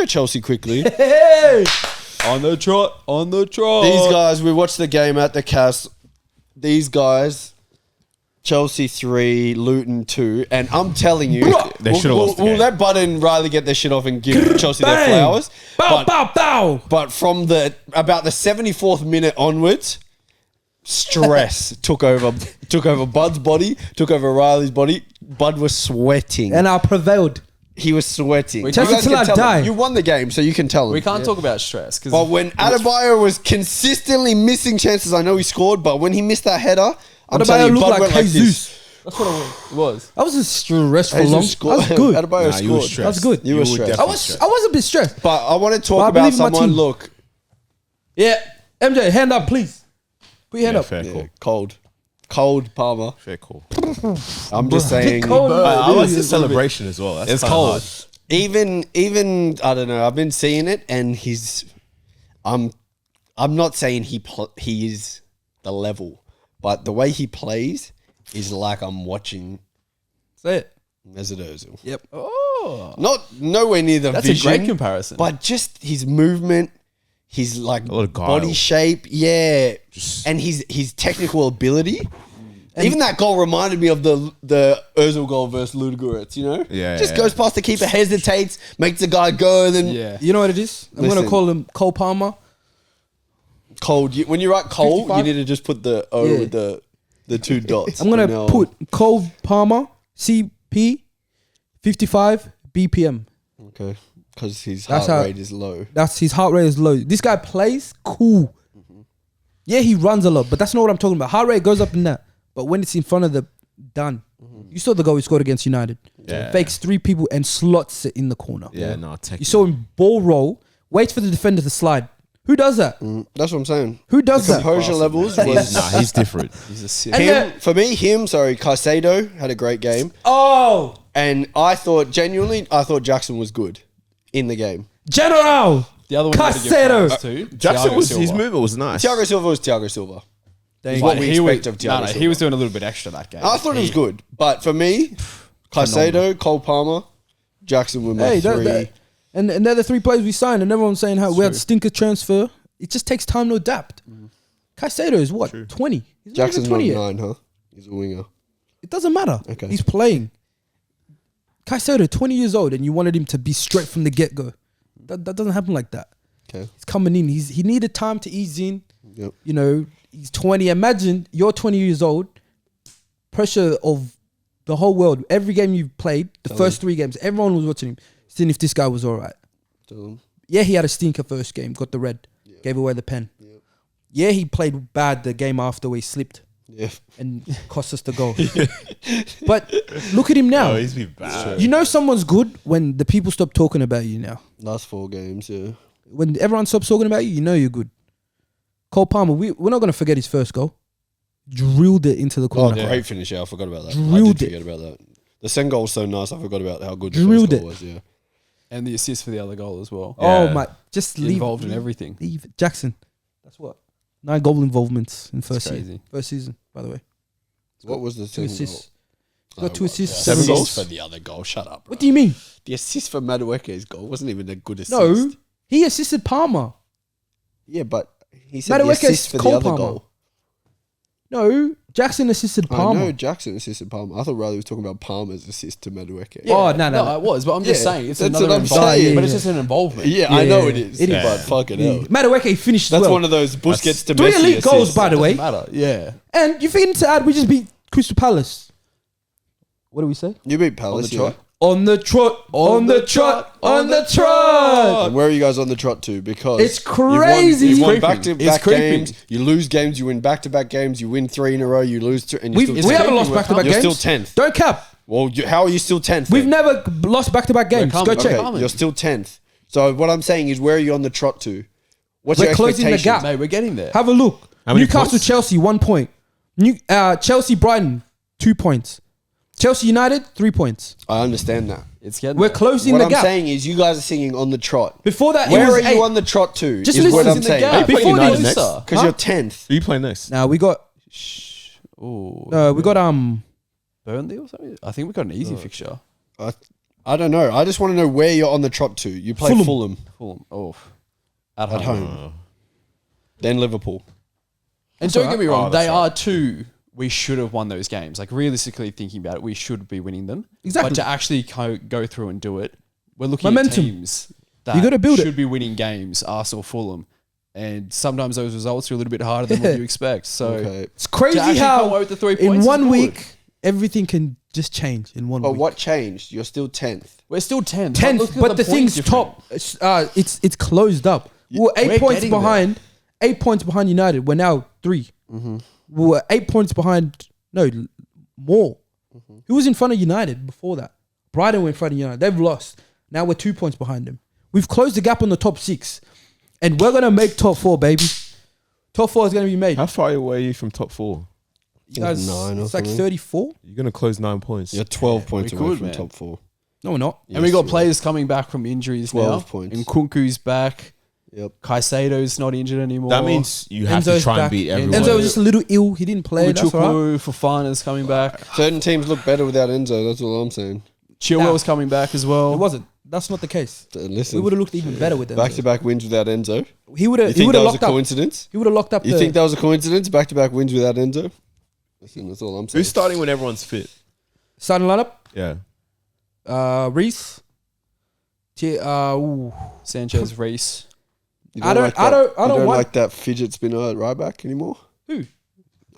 Chelsea quickly. Hey! On the trot. These guys, we watched the game at the Cas. These guys, Chelsea 3, Luton 2, and I'm telling you, They should've lost the we'll game. let Bud and Riley get their shit off and give Chelsea their Bang! flowers. Bow, But, bow, bow. but from about the 74th minute onwards, stress took over Bud's body, took over Riley's body. Bud was sweating. And I prevailed. He was sweating. You Chelsea guys till can I tell him. die. You won the game, so you can tell him. We can't talk about stress because But when Adebayo was consistently missing chances, I know he scored, but when he missed that header, I'm Adebayo telling you, looked Bud like went like this. Jesus. that's what it was. I wasn't stressed for Jesus long. scored. I was good. Adebayo Nah, you were scored. stressed. That's good. You were stressed. definitely I was a bit stressed. But I want to But talk I about believe in my someone. team. Look, Yeah. MJ, hand up, please. Put your hand up. Fair call. cold Palmer. Fair call. I'm just saying. Cold. I like the celebration as well. That's It's kinda cold. hard. Even I don't know. I've been seeing it, and I'm not saying he is the level, but the way he plays is like I'm watching Say it. Mesut Ozil. Yep. Oh, Not nowhere near the that's vision, a great comparison. but just his movement, his like A lot of guile. body shape, and his technical ability. Even that goal reminded me of the Ozil goal versus Ludogorets, you know? Yeah, Just yeah. goes past the keeper, hesitates, makes the guy go, and then Yeah. You know what it is? I'm Listen. gonna call him Cole Palmer. cold. When you write cold, 55? you need to just put the O Yeah. with the two dots. I'm gonna from now on. put Cole Palmer, CP, 55 BPM. Okay. Because his That's heart how- rate is low. That's his heart rate is low. This guy plays cool. Yeah, he runs a lot, but that's not what I'm talking about. Heart rate goes up in that, but when it's in front of the done, you saw the goal he scored against United. Yeah. Fakes 3 people and slots it in the corner. Yeah, no, You saw him ball roll, waits for the defender to slide. Who does that? That's what I'm saying. Who does The that? composure levels was Nah, he's different. He's a sick. And him, for me. Caicedo had a great game, Oh, and I thought Jackson was good in the game. General. The other one Caicedo. too. Jackson Thiago was Silva. his movement was nice. Thiago Silva was Thiago Silva. Thank What But we he was, expect of Thiago no, Silva. he was doing a little bit extra that game. I thought it was good, but for me, Caicedo, Cole Palmer, Jackson were my Hey, three. and they're the 3 players we signed, and everyone's saying how we had stinker transfer. It just takes time to adapt. Caicedo is what, 20? He's not Jackson's even 20 number yet. 9, huh? He's a winger. It doesn't matter. Okay. He's playing. Caicedo, 20 years old, and you wanted him to be straight from the get go. That doesn't happen like that. Okay. He's coming in. He needed time to ease in. Yep. You know, he's 20. Imagine you're 20 years old. Pressure of the whole world. Every game you've played, the first 3 games, everyone was watching him, seeing if this guy was all right. So, Yeah, he had a stinker first game, got the red, gave away the pen. Yeah, he played bad the game after we slipped yeah. and cost us the goal. But look at him now. Oh, he's been bad. You know someone's good when the people stop talking about you now. Last 4 games, yeah. When everyone stops talking about you, you know you're good. Cole Palmer, we're not going to forget his first goal. Drilled it into the Oh, corner. great finish. Yeah, I forgot about that. Drilled I it. did forget about that. The second goal was so nice. I forgot about how good the Drilled first goal it. was. Yeah. and the assist for the other goal as well. Oh Yeah. my, just leave. Involved in everything. Leave it. Jackson. That's what? 9 goal involvements in first crazy. season. First season, by the way. What was the 2 second assists. goal? Got 2 assists, yeah. 7 Assist goals. for the other goal. Shut up. What do you mean? The assist for Madueke's goal wasn't even a good assist. No, he assisted Palmer. Yeah, but he said the Madueke's assist for the Cole other Palmer. goal. No, Jackson assisted I Palmer. know Jackson assisted Palmer. I thought Riley was talking about Palmer's assist to Madueke. Oh, no. I was, but I'm just Yeah, saying it's that's another what I'm involvement. saying. But it's Yeah. just an involvement. Yeah, I know Yeah, it is. it is. But fucking hell. Madueke finished That's well. one of those Busquets to 3 Messi elite goals, assists. by the way. Doesn't matter. Yeah. And you forgetting to add, we just beat Crystal Palace. What do we say? You beat Palace, On the trot. On the trot, on the trot, on the trot. And where are you guys on the trot to? Because It's crazy. You won It's creeping. back-to-back It's creeping. games. You lose games. You win back-to-back games. You win 3 in a row. You lose 2, and you're still We 10th. haven't lost back-to-back You're games. still 10th. Don't cap. Well, how are you still 10th? We've then? never lost back-to-back games. coming. Go Okay. check. Okay, you're still 10th. So what I'm saying is, where are you on the trot to? What's We're your closing the expectations? gap. Mate, we're getting there. Have a look. How many Newcastle, points? Chelsea, 1 point. Chelsea, Brighton, 2 points. Chelsea United, 3 points. I understand that. It's getting We're there. closing What the I'm gap. saying is, you guys are singing on the trot. Before that, Where it was are you 8. on the trot to? Just is listen what to I'm the saying. gap. Before United this, next? Because Huh? you're 10th. Who you playing next? Now we got Ooh. we got Burnley or something? I think we got an easy fixture. I don't know. I just want to know where you're on the trot to. You play Fulham. Fulham, Fulham. Oh. At at home. home, then Liverpool. And That's don't all get me right. wrong, Oh, that's they right. are 2. We should have won those games. Like, realistically thinking about it, we should be winning them. Exactly. But to actually go through and do it, we're looking Momentum. at teams that You gotta build it. should be winning games, Arsenal, Fulham. And sometimes those results are a little bit harder than what you expect. So Okay. it's crazy to actually come how away with the 3 points in is 1 good. week everything can just change in 1 But week. what changed? You're still 10th. We're still 10th. 10th, Look at but the points thing's difference. top. It's closed up. We're 8 we're points getting behind. 8 points behind United. We're now 3. We were 8 points behind. No, more. Who was in front of United before that? Brighton were in front of United. They've lost. Now we're 2 points behind them. We've closed the gap on the top 6, and we're gonna make top 4, baby. Top 4 is gonna be made. How far away are you from top 4? You guys, 9 or it's like something. 34. You're gonna close 9 points. You're 12 points we away could, from man. top 4. No, we're not. And we got Yes, players coming back from injuries 12 now. points. And Kunku's back. Yep. Caicedo's not injured anymore. That means you have Enzo's to try back. and beat everyone. Enzo was just a little ill. He didn't play. That's all right. Uchuku, Fofana's coming back. Certain teams look better without Enzo. That's all I'm saying. Chilwell's coming back as well. It wasn't. That's not the case. Listen, We would have looked even better with Enzo. back-to-back wins without Enzo. He would You have. He think would that have was a locked up. coincidence? He would have locked up. You the, think that was a coincidence? Back-to-back wins without Enzo? Listen, that's all I'm saying. Who's starting when everyone's fit? Starting lineup: Yeah. Reese. Sanchez, Reese. You I don't want- like that fidget spinner at right back anymore. Who?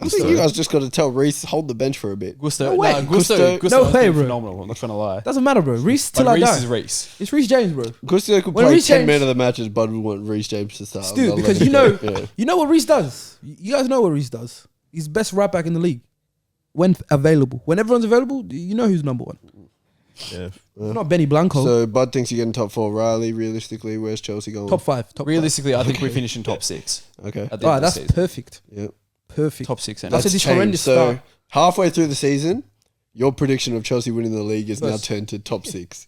I think you guys just got to tell Reese hold the bench for a bit. Gusto. No way. Nah, Gusto. No way, bro. Phenomenal. I'm not trying to lie. Doesn't matter, bro. Reese till But I Reese die. is Reese. It's Reese James, bro. Gusto could When play Reece 10 James- men of the matches, but we want Reece James to start. Stu, I'll because let you him know, go. Yeah. you know what Reese does. You guys know what Reese does. He's best right back in the league when available. When everyone's available, you know who's number one. Yeah. It's not Benny Blanco. So Bud thinks you're getting top 4. Riley, realistically, where's Chelsea going? top 5. Top Realistically, I think we finish in top 6. Okay. At the 5. end Alright, of the that's season. perfect. Yeah. Perfect. Top 6. That's a changed. horrendous So start. halfway through the season, your prediction of Chelsea winning the league is now First. turned to top 6.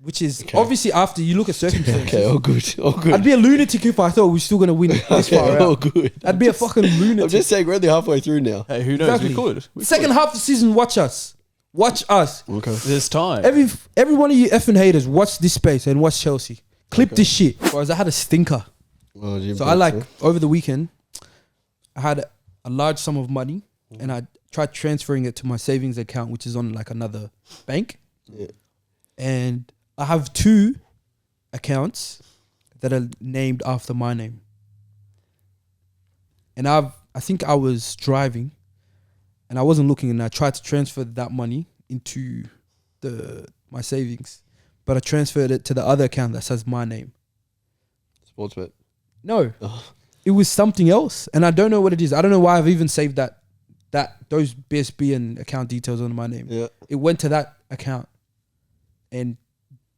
Which is Okay. obviously after you look at circumstances. Okay, all good. All good. I'd be a lunatic if I thought we're still going to win this far Okay, all out. good. I'd be a fucking I'm lunatic. just saying, we're only halfway through now. Hey, who knows? Exactly. We could. We Second half of the season, watch us. Watch us. Okay. There's time. Every one of you effing haters, watch this space and watch Chelsea. Clip this shit. Whereas I had a stinker. Oh, So I over the weekend, I had a large sum of money and I tried transferring it to my savings account, which is on like another bank. Yeah. And I have 2 accounts that are named after my name. And I think I was driving and I wasn't looking and I tried to transfer that money into my savings. But I transferred it to the other account that says my name. Sportsbet. No. It was something else. And I don't know what it is. I don't know why I've even saved those BSB and account details under my name. Yeah. It went to that account and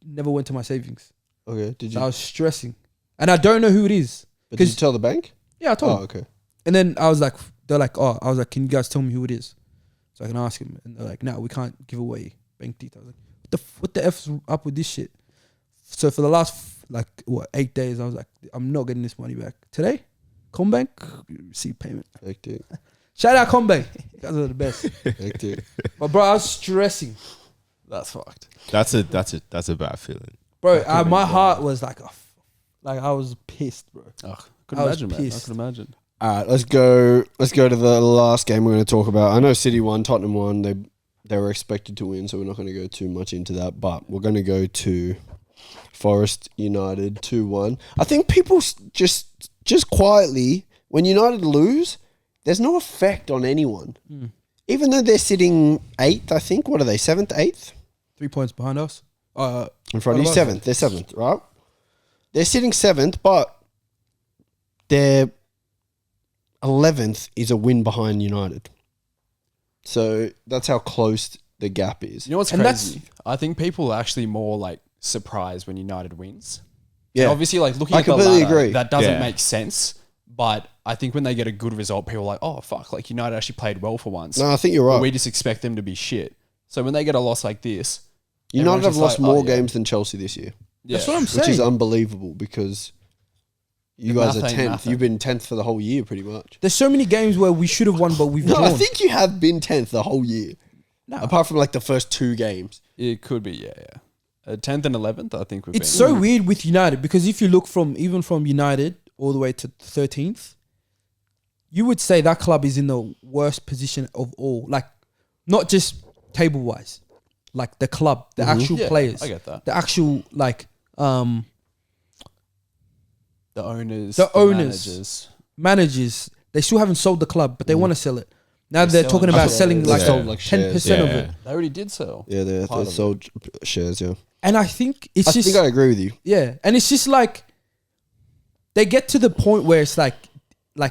never went to my savings. Okay. Did So you? I was stressing. And I don't know who it is. But did you tell the bank? Yeah, I told Oh, them. okay. And then I was like, I was like, can you guys tell me who it is? So I can ask him. And they're like, no, we can't give away bank details. Like, what the F's up with this shit? So for the last 8 days, I was like, I'm not getting this money back. Today, Combank, receive payment. Hectic. Shout out Combank. You guys are the best. Hectic. But bro, I was stressing. That's fucked. That's a bad feeling. Bro, my heart was like, I was pissed, bro. Oh, I was imagine, man. I pissed. could imagine. All right, let's go to the last game we're going to talk about. I know City won, Tottenham won. They were expected to win, so we're not going to go too much into that. But we're going to go to Forest United 2-1. I think people just quietly, when United lose, there's no effect on anyone. Even though they're sitting 8th, I think. What are they, 7th, 8th? 3 points behind us. In front of you, 7th. They're 7th, right? They're sitting 7th, but their 11th is a win behind United. So that's how close the gap is. You know what's And crazy? I think people are actually more like surprised when United wins. Yeah. And obviously, like looking I at the completely ladder, agree. that doesn't Yeah. make sense. But I think when they get a good result, people are like, oh, fuck, like United actually played well for once. No, I think you're But right. we just expect them to be shit. So when they get a loss like this, United everyone's have just lost like, oh, more yeah. games than Chelsea this year, That's what I'm which saying. is unbelievable because you The guys are math ain't 10th. nothing. You've been 10th for the whole year pretty much. There's so many games where we should have won, but we've No, I drawn. think you have been 10th the whole year. No. Apart from like the first 2 games. It could be, yeah. 10th and 11th, I think we've It's been. so weird with United because if you look from United all the way to 13th, you would say that club is in the worst position of all. Like, not just table wise, like the club, the actual Yeah, players, I get that. the actual like The owners. The owners. Managers. managers. They still haven't sold the club, but they want to sell it. Now They're they're talking selling- about Yeah, selling they like sold, like, 10% of shares. it. They already did sell. Yeah, they Part of it. sold shares, yeah. And I think it's I just think I agree with you. yeah, and it's just like they get to the point where it's like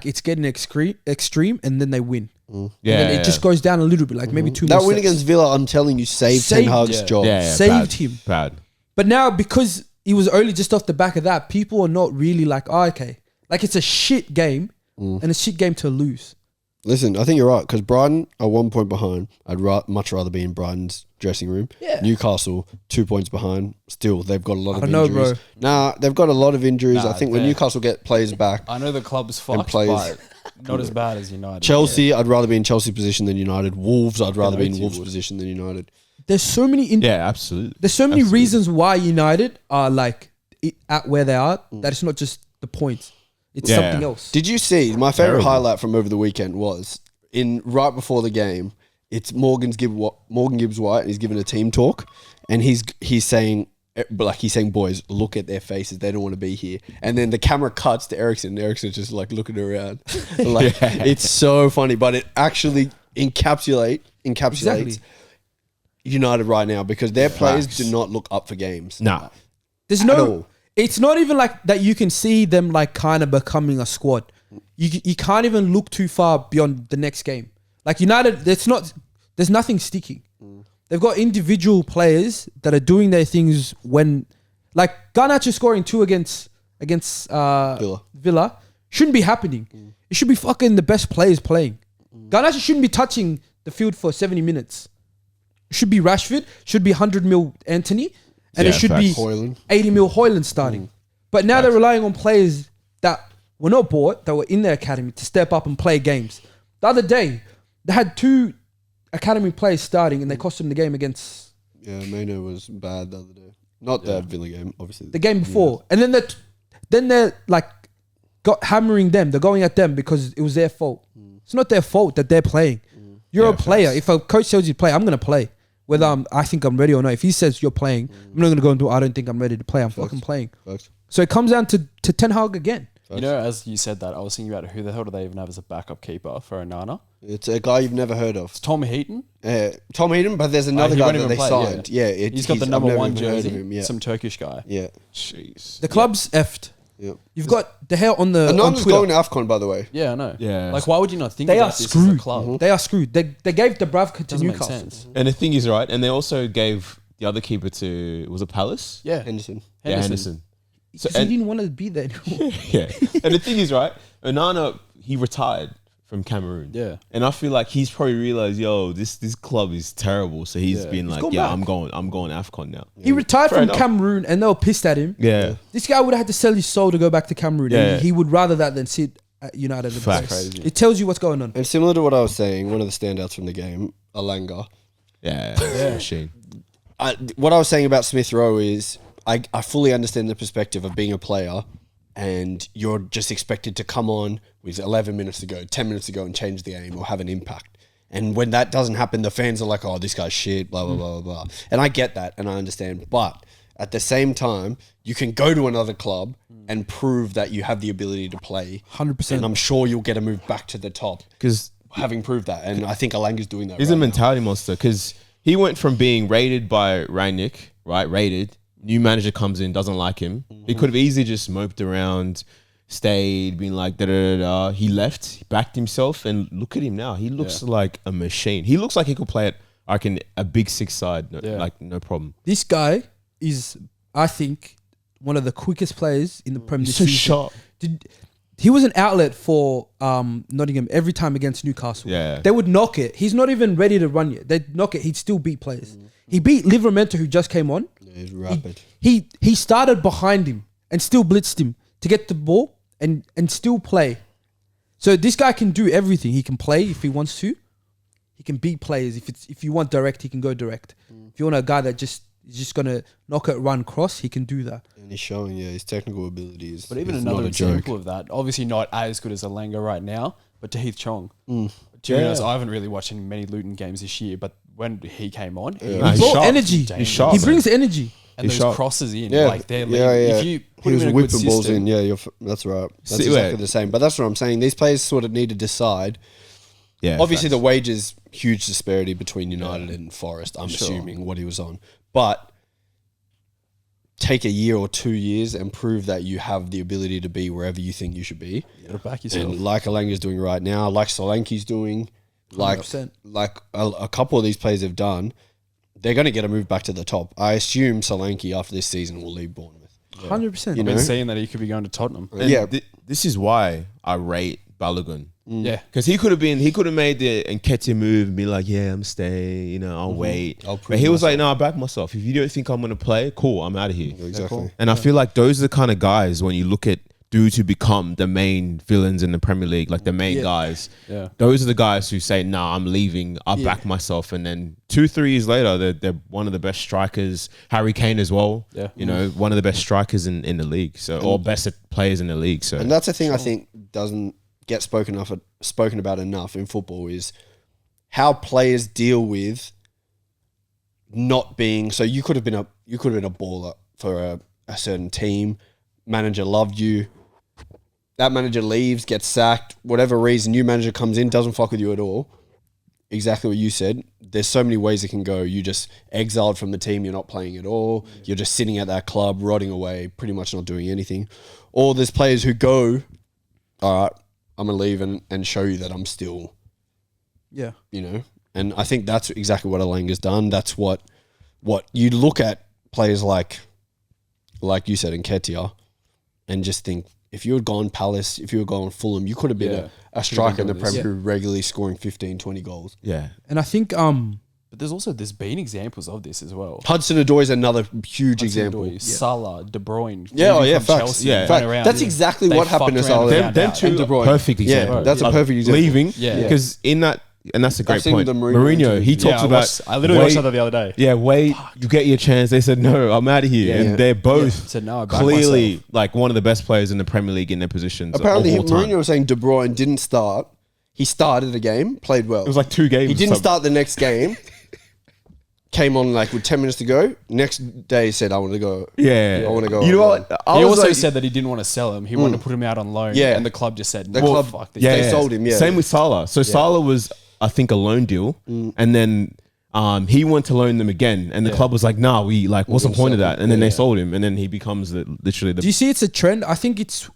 it's getting extreme, and then they win. Yeah, And then it just goes down a little bit, like maybe 2 That more win sets. against Villa, I'm telling you, saved Ten Saved- Hag's yeah. job. saved bad, him. Bad. But now because it was only just off the back of that, people are not really like, oh, okay, like it's a shit game and a shit game to lose. Listen, I think you're right because Brighton are 1 point behind. I'd much rather be in Brighton's dressing room. Yeah. Newcastle 2 points behind. Still, they've got a lot of don't know, injuries. bro. Nah, they've got a lot of injuries. Nah, I think when fair. Newcastle get players back, I know the club's fucked, players. but not as bad as United. Chelsea, I'd rather be in Chelsea position than United. Wolves, I'd rather be in you Wolves would. position than United. There's so many Yeah, absolutely. there's so many Absolutely. reasons why United are like at where they are that it's not just the points. It's Yeah. something else. Did you see my favorite Terrible. highlight from over the weekend was right before the game, it's Morgan Gibbs White, and he's giving a team talk, and he's saying, boys, look at their faces. They don't want to be here. And then the camera cuts to Ericsson, and Ericsson's just like looking around. It's so funny, but it actually encapsulates Exactly. United right now, because their players do not look up for games. Nah. There's it's not even like that you can see them like kind of becoming a squad. You can't even look too far beyond the next game. Like United, there's nothing sticking. They've got individual players that are doing their things when, like Garnacho scoring 2 against Villa shouldn't be happening. It should be fucking the best players playing. Garnacho shouldn't be touching the field for 70 minutes. It should be Rashford, should be 100 mil Anthony, and it should be Højlund. 80 mil Højlund starting. But now they're relying on players that were not bought, that were in their academy to step up and play games. The other day, they had 2 academy players starting and they cost them the game against... Yeah, Mano was bad the other day. Not the Villa game, obviously. The game before. And then they're like hammering them. They're going at them because it was their fault. It's not their fault that they're playing. You're a player. If a coach tells you to play, I'm going to play. Whether I think I'm ready or not. If he says you're playing, I'm not going to go and do I don't think I'm ready to play. I'm fucking playing. Facts. So it comes down to Ten Hag again. You know, as you said that, I was thinking about who the hell do they even have as a backup keeper for Onana? It's a guy you've never heard of. It's Tom Heaton. Tom Heaton, but there's another he guy won't that even they play, signed. Yeah, He's got the I've number never 1 even heard of jersey. him, yeah. Some Turkish guy. Yeah. Jeez. The club's effed. Yeah. You've got De Gea on the on Another's Twitter. going to AFCON, by the way. Yeah, I know. Yeah. Like, why would you not think They about are this as a screwed. club? They are screwed. They gave Dubravka to Doesn't make Newcastle. sense. And the thing is, right, and they also gave the other keeper to, was it Palace? Yeah. Henderson. Yeah, Henderson. So, Because he didn't want to be there anymore. yeah. And the thing is, right, Onana, he retired from Cameroon. Yeah. And I feel like he's probably realized, yo, this club is terrible. So he's been like, gone yeah, back. I'm going AFCON now. He retired Fair from enough. Cameroon and they were pissed at him. Yeah. This guy would have had to sell his soul to go back to Cameroon. Yeah. And he would rather that than sit at United. And Facts. play. Crazy. It tells you what's going on. And similar to what I was saying, one of the standouts from the game, Alanga. Yeah. Machine. What I was saying about Smith Rowe is I fully understand the perspective of being a player and you're just expected to come on with 11 minutes to go, 10 minutes to go and change the game or have an impact. And when that doesn't happen, the fans are like, oh, this guy's shit, blah, blah, blah, blah. And I get that and I understand. But at the same time, you can go to another club and prove that you have the ability to play. 100%. And I'm sure you'll get a move back to the top. Because Having proved that. And I think Alanga's doing that he's right a now. mentality monster. Because he went from being rated by Rangnick, right? Rated. New manager comes in, doesn't like him. He could have easily just moped around, stayed, been like da-da-da-da. He left, he backed himself, and look at him now. He looks like a machine. He looks like he could play at a big 6 side, no problem. This guy is, I think, one of the quickest players in the Premier League. He's so sharp. He was an outlet for Nottingham every time against Newcastle. Yeah. They would knock it. He's not even ready to run yet. They'd knock it. He'd still beat players. He beat Livramento, who just came on. Yeah, he's rapid. He started behind him and still blitzed him to get the ball and still play. So this guy can do everything. He can play if he wants to. He can beat players. If you want direct, he can go direct. If you want a guy that is just gonna knock it, run, cross, he can do that. And he's showing, his technical abilities. But even is another not a joke. example of that, obviously not as good as Alanga right now, but Tahith Chong. To be Yeah. honest, I haven't really watched many Luton games this year, but when he came on, he Nah, He he's brought sharp. energy. He's sharp, He man. brings energy. and He's those sharp. crosses in, Yeah, like they're yeah. if you He put him was in a good whipping balls system, in. Yeah, that's right. That's See, exactly wait. the same. But that's what I'm saying. These players sort of need to decide. Yeah, Obviously, facts. the wages, huge disparity between United and Forest, I'm assuming, what he was on. But take a year or 2 years and prove that you have the ability to be wherever you think you should be. you gotta back yourself. And like Alanga's doing right now, like Solanke's doing, like 100%. a couple of these players have done, they're going to get a move back to the top. I assume Solanke after this season will leave Bournemouth. 100%. You I've know? been seeing that he could be going to Tottenham. And Yeah. this is why I rate Balogun. Yeah, Because he could have made the Nketiah move and be like, yeah, I'm staying, I'll wait. I'll prove But he was like, no, I back myself. If you don't think I'm going to play, cool, I'm out of here. Exactly. And I feel like those are the kind of guys, when you look at dudes who become the main villains in the Premier League, like the main guys, yeah. those are the guys who say, nah, I'm leaving, I'll back myself. And then 2-3 years later, they're one of the best strikers. Harry Kane as well. Yeah. One of the best strikers in the league. So, or best players in the league. So And that's the thing I think doesn't get spoken about enough in football is how players deal with not being. So you could have been a baller for a certain team. Manager loved you. That manager leaves, gets sacked, whatever reason. New manager comes in, doesn't fuck with you at all. Exactly what you said. There's so many ways it can go. You just exiled from the team. You're not playing at all. You're just sitting at that club, rotting away, pretty much not doing anything. Or there's players who go, all right, I'm going to leave and show you that I'm still, Yeah. you know. And I think that's exactly what Alanga's done. That's what you look at players like you said, Nketiah, and just think, if you had gone Palace, if you had gone Fulham, you could have been a striker in the Premier League regularly scoring 15, 20 goals. Yeah. And I think But there's been examples of this as well. Hudson-Odoi is another huge example. Hudson-Odoi, Salah, De Bruyne. Yeah, moving yeah, from facts. Chelsea, Yeah. running around. That's exactly what happened to fucked around Salah. and found Them out. two And De Bruyne. perfect Yeah, example. that's a perfect example. Leaving, Yeah. because in that, and that's a great seen point. the Mourinho Mourinho, interview. he talks about. I literally watched that the other day. Yeah, wait, you get your chance. They said, no, I'm out of here. Yeah. And they're both Said, no, I back clearly myself. like one of the best players in the Premier League in their positions. Apparently, of all time. Mourinho was saying De Bruyne didn't start. He started a game, played well. It was like 2 games. He didn't start the next game. Came on like with 10 minutes to go. Next day, he said, I want to go. Yeah, I want to go. You know on what? loan. I He was also like- said that he didn't want to sell him. He wanted to put him out on loan. Yeah. And the club just said, The no, club- fuck this. They sold him, yeah. Same with Salah. So Salah was, I think, a loan deal, and then he went to loan them again, and the club was like, "Nah, we like, what's the point of that?" And then they sold him, and then he becomes literally the. Do you see it's a trend? I think it's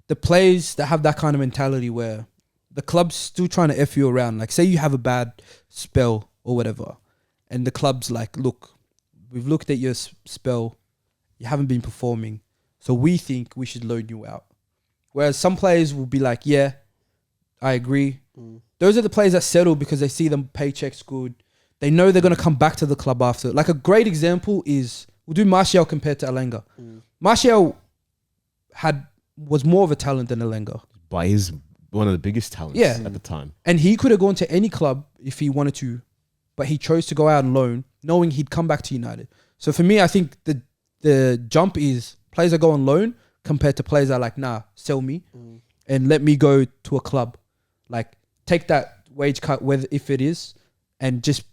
the players that have that kind of mentality where the club's still trying to F you around. Like, say you have a bad spell or whatever, and the club's like, look, we've looked at your spell, you haven't been performing, so we think we should loan you out. Whereas some players will be like, yeah, I agree. Those are the players that settle because they see them paychecks good. They know they're going to come back to the club after. Like a great example is, we'll do Martial compared to Alanga. Martial was more of a talent than Alanga. By his one of the biggest talents at the time. And he could have gone to any club if he wanted to, but he chose to go out on loan, knowing he'd come back to United. So for me, I think the jump is players that go on loan compared to players that are like, nah, sell me and let me go to a club. Like, take that wage cut, whether if it is, and just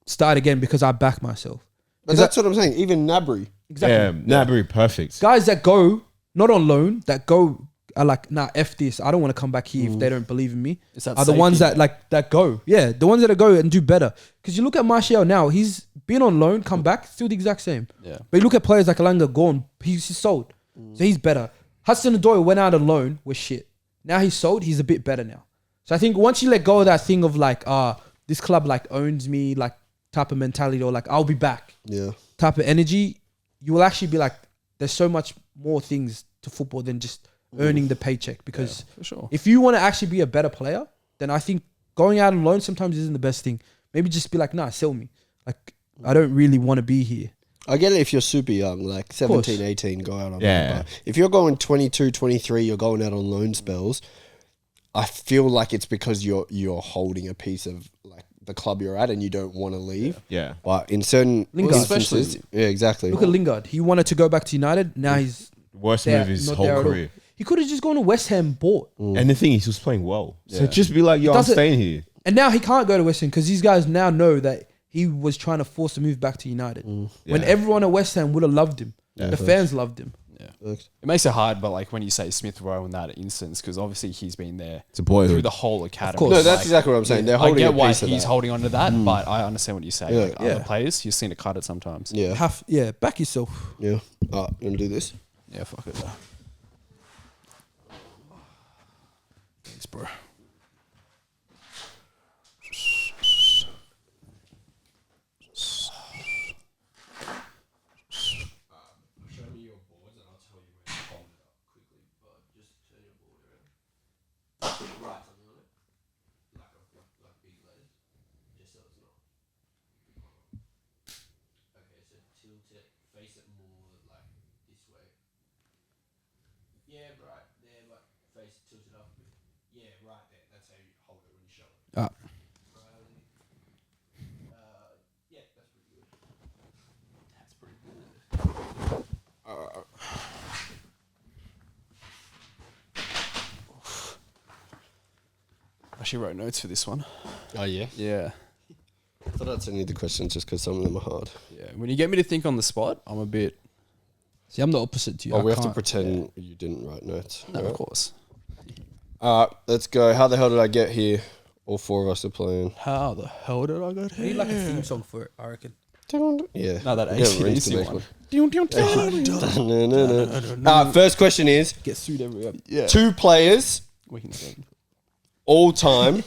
start again because I back myself. But that's what I'm saying. Even Gnabry. Exactly. Yeah, Gnabry, perfect. Guys that go, not on loan, that go are like, nah, F this. I don't want to come back here if they don't believe in me. It's that Are the ones safety that go. Yeah, the ones that go and do better. Because you look at Martial now, he's been on loan, come back, still the exact same. Yeah. But you look at players like Alanga, gone, he's sold. So he's better. Hudson-Odoi went out on loan, was shit. Now he's sold, he's a bit better now. So I think once you let go of that thing of like, this club like owns me, like type of mentality, or like I'll be back type of energy, you will actually be like, there's so much more things to football than just earning the paycheck. Because for sure. if you want to actually be a better player, then I think going out on loan sometimes isn't the best thing. Maybe just be like, nah, sell me. Like, I don't really want to be here. I get it if you're super young, like 17, 18, go out on Yeah. loan. But if you're going 22, 23, you're going out on loan spells, I feel like it's because you're holding a piece of like the club you're at and you don't want to leave. Yeah. But in certain Lingard. instances, yeah, exactly. Look at Lingard. He wanted to go back to United. Now he's Worst there, move his not whole there at all. career. He could have just gone to West Ham, bought. And the thing is, he was playing well. So Yeah. just be like, yo, I'm Does it- staying here. And now he can't go to West Ham because these guys now know that he was trying to force a move back to United. When Yeah. everyone at West Ham would have loved him. Yeah. The fans loved him. Thanks. It makes it hard, but like when you say Smith Rowe in that instance, because obviously he's been there It's a boyhood. through the whole academy. course. No, that's Like, exactly what I'm saying. They're I holding get a why piece of he's that. holding on to that, but I understand what you say. Yeah. Like other players, you've seen it cut it sometimes. Yeah, Back yourself. yeah. You want to do this? Yeah, fuck it. Thanks, bro. Ah. actually wrote notes for this one. Oh yeah. Yeah. I thought I'd send you the questions just because some of them are hard. Yeah. When you get me to think on the spot, I'm a bit. See, I'm the opposite to you. Oh, I we have to can't- pretend you didn't write notes. No, Right. of course. Let's go. How the hell did I get here? All four of us are playing. How the hell did I get I need here? like a theme song for it, I reckon. Yeah. No, that Yeah, AC/DC Rinse the next one. First question is Get sued every episode. Yeah. 2 players We can sing. all time.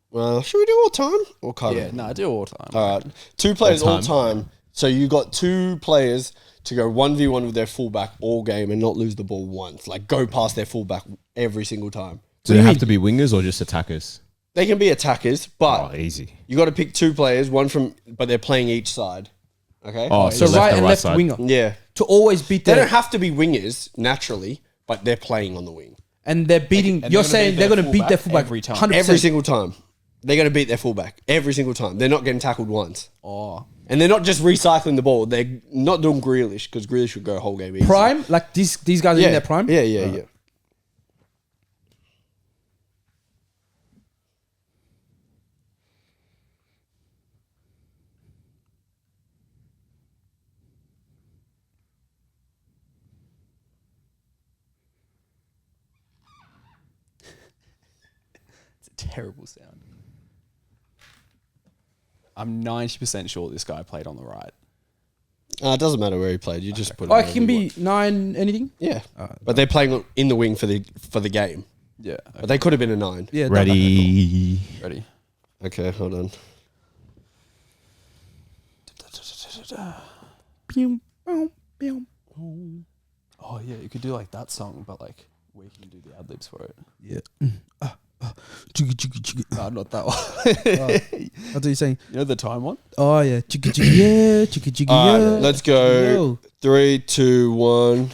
Well, should we do all time or current? Yeah, no, I do all time. All right. 2 players all time. time. So you got 2 players to go 1v1 with their fullback all game and not lose the ball once. Like go past their fullback every single time. Do they have to be wingers or just attackers? They can be attackers, but Oh, easy. you got to pick 2 players, one from, but they're playing each side. Okay. Oh, So left right and left side. winger. Yeah. To always beat They them. don't have to be wingers naturally, but they're playing on the wing And they're beating. And you're they're gonna saying beat they're their going to beat their fullback fullback every time. 100%. every single time. They're going to beat their fullback every single time. They're not getting tackled once, Oh. and they're not just recycling the ball. They're not doing Grealish because Grealish would go a whole game easy. Prime, like these guys are Yeah. in their prime. Yeah, yeah, yeah. It's a terrible sound. I'm 90% sure this guy played on the right. It doesn't matter where he played. You just put. Oh, it it wherever can you be want. 9 anything. Yeah, but they're playing in the wing for the game. Yeah. But they could have been a 9. Yeah. Ready. Ready? Okay, hold on. Oh, yeah, you could do like that song, but like we can do the ad libs for it. Yeah. Chuggy, chuggy, chuggy. No, not that one. That's what you're saying. You know the time one? Oh yeah. Chuggy, chuggy, yeah. Chuggy, chuggy, All yeah. right, let's go. Yo. 3, 2, 1.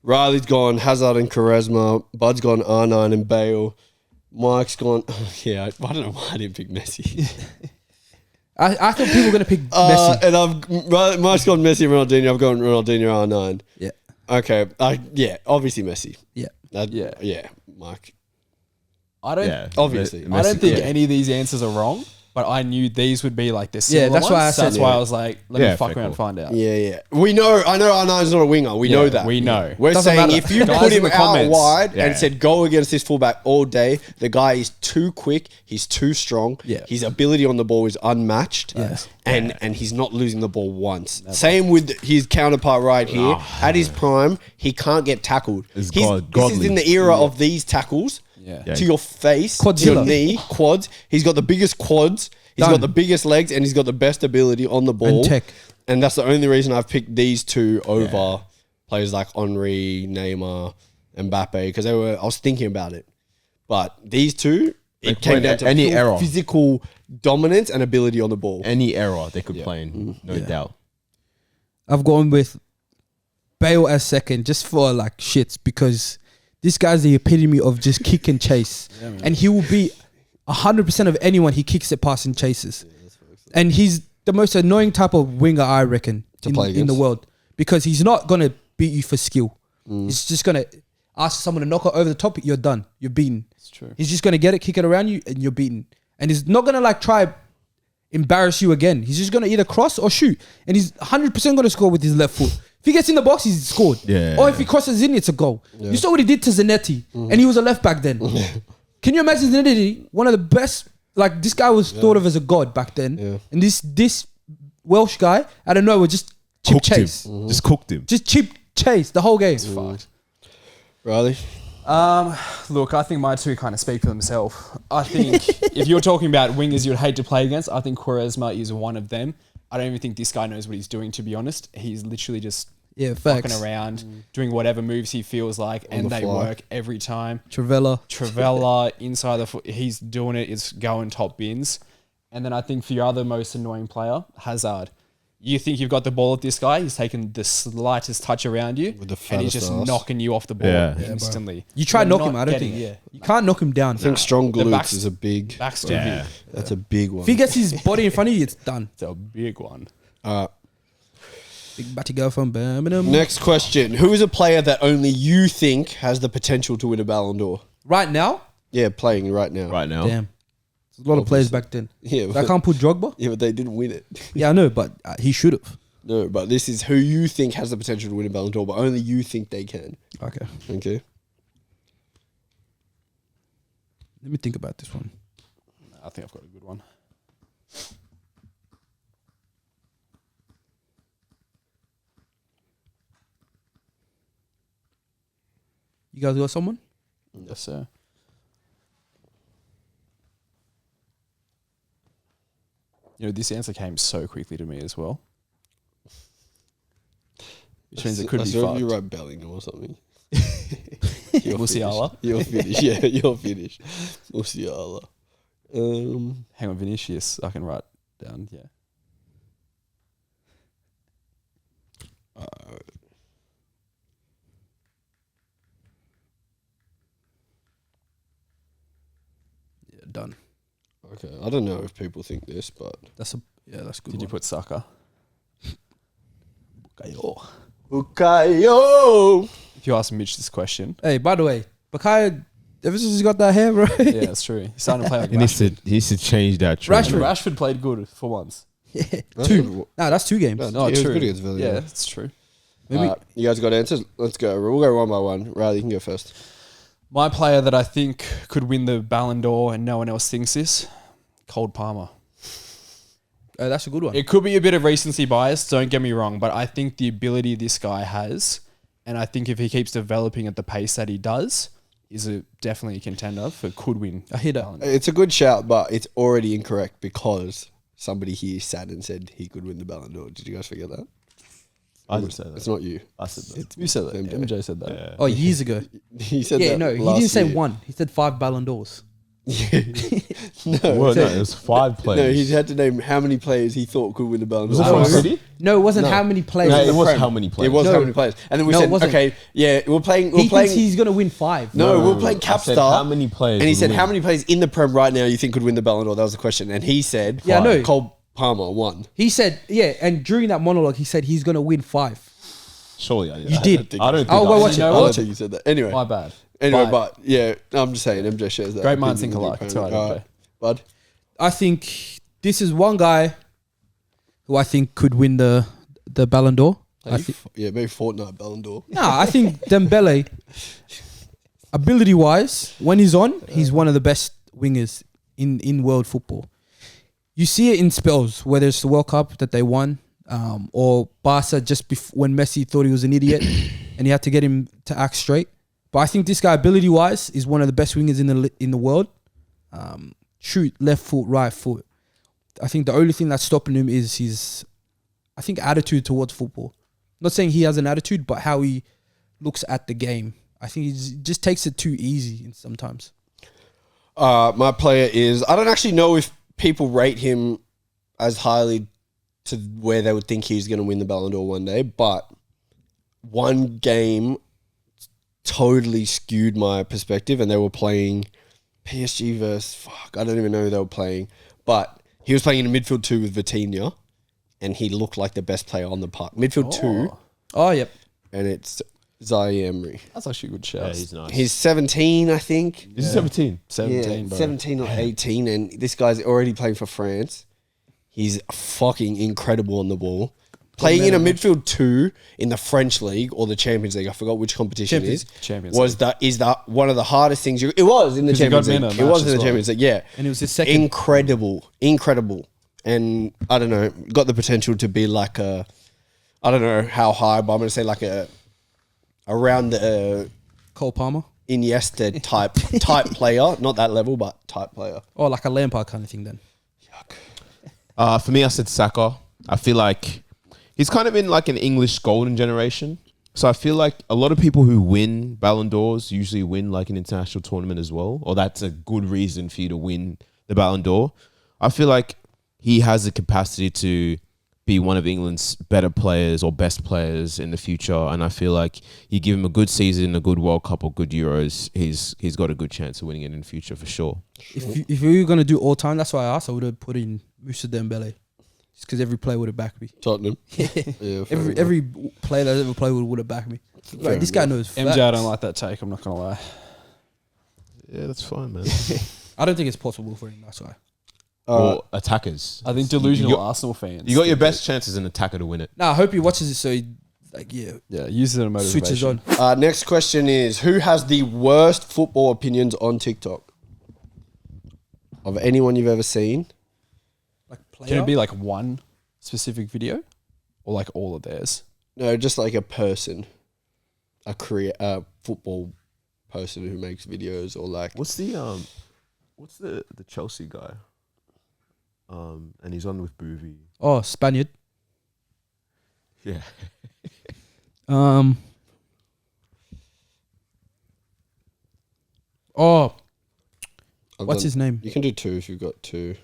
Riley's gone Hazard and Quaresma. Bud's gone R9 and Bale. Mike's gone. Yeah, I don't know why I didn't pick Messi. I thought people were gonna pick Messi. And Mike's gone Messi and Ronaldinho. I've gone Ronaldinho R9. Yeah. Okay. Yeah, obviously Messi. Yeah. Yeah, Mike. I don't. Yeah. Obviously. I don't think Yeah. any of these answers are wrong, but I knew these would be like the Yeah, similar that's why I ones. said That's yeah. why I was like, let Yeah, me fuck fair around and call. find out. Yeah. I know R9's not a winger. We know that. we know. We're Doesn't saying matter. if you Guys put in him the out comments. wide Yeah. and said go against this fullback all day, the guy is too quick. He's too strong. Yeah. His ability on the ball is unmatched. Yes. And he's not losing the ball once. Same with his counterpart right here. At his prime, he can't get tackled. It's This is godly. in the era of these tackles. Yeah. Yeah. To your face, to Quadzilla. your knee, quads. He's got the biggest quads. He's Done. got the biggest legs, and he's got the best ability on the ball. And tech. And that's the only reason I've picked these 2 over players like Henry, Neymar, Mbappe, because I was thinking about it. But these 2, it came play down to any pure era. physical dominance and ability on the ball. Any era they could play in, no doubt. I've gone with Bale as second just for like shits because this guy's the epitome of just kick and chase. And he will be 100% of anyone he kicks it past and chases. And he's the most annoying type of winger, I reckon, play in the against. world. Because he's not going to beat you for skill. He's just going to ask someone to knock it over the top, you're done. You're beaten. It's true. He's just going to get it, kick it around you, and you're beaten. And he's not going to like try embarrass you again. He's just going to either cross or shoot. And he's 100% going to score with his left foot. If he gets in the box, he's scored. Yeah. Or if he crosses in, it's a goal. You saw what he did to Zanetti, and he was a left back then. Can you imagine Zanetti? One of the best. Like this guy was thought of as a god back then, Yeah. and this Welsh guy, I don't know, would just chip Cooked chase, him. Just cooked him. just chip chase the whole game. Fucked. Riley? Look, I think my 2 kind of speak for themselves. I think if you're talking about wingers you'd hate to play against, I think Quaresma is one of them. I don't even think this guy knows what he's doing, to be honest. He's literally just Yeah, fucking facts. around, doing whatever moves he feels like, and the they fly. work every time. Travella. Travella inside the foot, he's doing it. It's going top bins. And then I think for your other most annoying player, Hazard. You think you've got the ball at this guy, he's taking the slightest touch around you, With the and he's fattest just ass. knocking you off the ball Yeah. instantly. You try You're knock not him, I don't getting- think. Yeah, You can't knock him down. I think strong The glutes back's- is a big. back's too Yeah. big. That's a big one. If he gets his body in front of you, it's done. It's a big one. Big batty girl from Birmingham. Next question. Who is a player that only you think has the potential to win a Ballon d'Or? Right now, Yeah, playing right now. right now. Damn. There's a lot of players back then. Yeah, I can't put Drogba. yeah, but they didn't win it. Yeah, I know, but he should have. No, but this is who you think has the potential to win a Ballon d'Or, but only you think they can. Okay. Okay. Let me think about this one. I think I've got a good one. You guys got someone? Yes, sir. You know, this answer came so quickly to me as well. Which means it could be if fucked. you write Bellingham or something. Musiala. You're finished. Yeah, you're finished. Musiala. Hang on, Vinicius. I can write down. Yeah. Yeah, done. Okay, I don't know if people think this, but That's a that's a good. Did you put Saka? Bukayo. If you ask Mitch this question, Hey, by the way, Bakaya, ever since he's got that hair, bro. yeah, that's true. He's starting to play like He needs to change that. Trend. Rashford played good for once. Two. Nah, that's 2 games. No, He was true. good against Villa, Yeah, yeah. that's true. Maybe you guys got answers? Let's go. We'll go one by one. Riley, you can go first. My player that I think could win the Ballon d'Or and no one else thinks this, Cole Palmer. that's a good one. It could be a bit of recency bias, don't get me wrong, but I think the ability this guy has, and I think if he keeps developing at the pace that he does, is definitely a contender for could win. I hear that. Ballon d'Or. It's a good shout, but it's already incorrect because somebody here sat and said he could win the Ballon d'Or. Did you guys forget that? I didn't say that. It's not you. I said that. You said that. MJ. MJ said that. Yeah. Oh, years ago. He said Yeah, that no, he last didn't say year. 1. He said 5 Ballon d'Ors. No, Well, no, it was 5 players. no, he had to name how many players he thought could win the Ballon Was it d'Or. from City? No, it wasn't No. how many players. No, in it the was Prem. how many players? It was No. how many players, and then we No, it said, wasn't. okay, yeah, we're playing. He thinks he's going to win 5. No, we're playing I said Capstar. how many players? And he would said, win? how many players in the Prem right now you think could win the Ballon d'Or? That was the question. And he said, Yeah, I know. Cole Palmer won. He said, yeah, and during that monologue, he said he's going to win 5. Surely I did. You did. I don't think I'll go I watch said it. I I'll don't watch think it. you said that. Anyway, My bad. but yeah, I'm just saying, MJ shares that. Great minds opinion think with you, alike. apparently. It's all right, All right, Bud. I think this is one guy who I think could win the Ballon d'Or. I think. Yeah, maybe Fortnite Ballon d'Or. Nah, I think Dembele, ability-wise, when he's on, he's one of the best wingers in world football. You see it in spells, whether it's the World Cup that they won, or Barca just when Messi thought he was an idiot and he had to get him to act straight. But I think this guy, ability-wise, is one of the best wingers in the world. Shoot, left foot, right foot. I think the only thing that's stopping him is his, I think, attitude towards football. Not saying he has an attitude, but how he looks at the game. I think he just takes it too easy sometimes. My player is, I don't actually know if people rate him as highly to where they would think he's going to win the Ballon d'Or one day, but one game totally skewed my perspective, and they were playing PSG versus, I don't even know who they were playing, but he was playing in a midfield 2 with Vitinha, and he looked like the best player on the park. Midfield 2, Oh, yep. and it's Zaire Emery. That's actually a good shout. Yeah, he's nice. He's 17, I think. He's 17. 17, Yeah, bro. 17 or 18, and this guy's already playing for France. He's fucking incredible on the ball. Playing in a midfield 2 in the French league or the Champions League, I forgot which competition it is. Champions Is that one of the hardest things it was in the 'Cause he Champions got League. men a It match was in as the well. Champions League, yeah. And it was his second. Incredible. And I don't know, got the potential to be like a, I don't know how high, but I'm going to say like around the Cole Palmer. Iniesta type player. Not that level, but type player. Or like a Lampard kind of thing then. For me, I said Saka. I feel like he's kind of in like an English golden generation. So I feel like a lot of people who win Ballon d'Ors usually win like an international tournament as well, or that's a good reason for you to win the Ballon d'Or. I feel like he has the capacity to be one of England's better players or best players in the future, and I feel like you give him a good season, a good World Cup or good Euros, he's got a good chance of winning it in the future for sure. If we were going to do all time, that's why I asked, I would have put in Moussa Dembele. Just because every player would have backed me. Tottenham. Yeah, fair enough. Every player that ever played would have backed me. Like, this guy knows MJ, facts. I don't like that take. I'm not gonna lie. Yeah, that's fine, man. I don't think it's possible for him. That's why. Or attackers. I think delusional You got- Arsenal fans. You got your best chance as an attacker to win it. Nah, I hope he watches it so he Yeah, use it as a motivation. switches on. Next question is, who has the worst football opinions on TikTok? Of anyone you've ever seen? Like Can it be like one specific video, or like all of theirs? No, just like a person. A football person who makes videos or like... What's the Chelsea guy? And he's on with Boovie. Oh, Spaniard. Yeah. Oh, I've what's done- his name? You can do two if you've got two.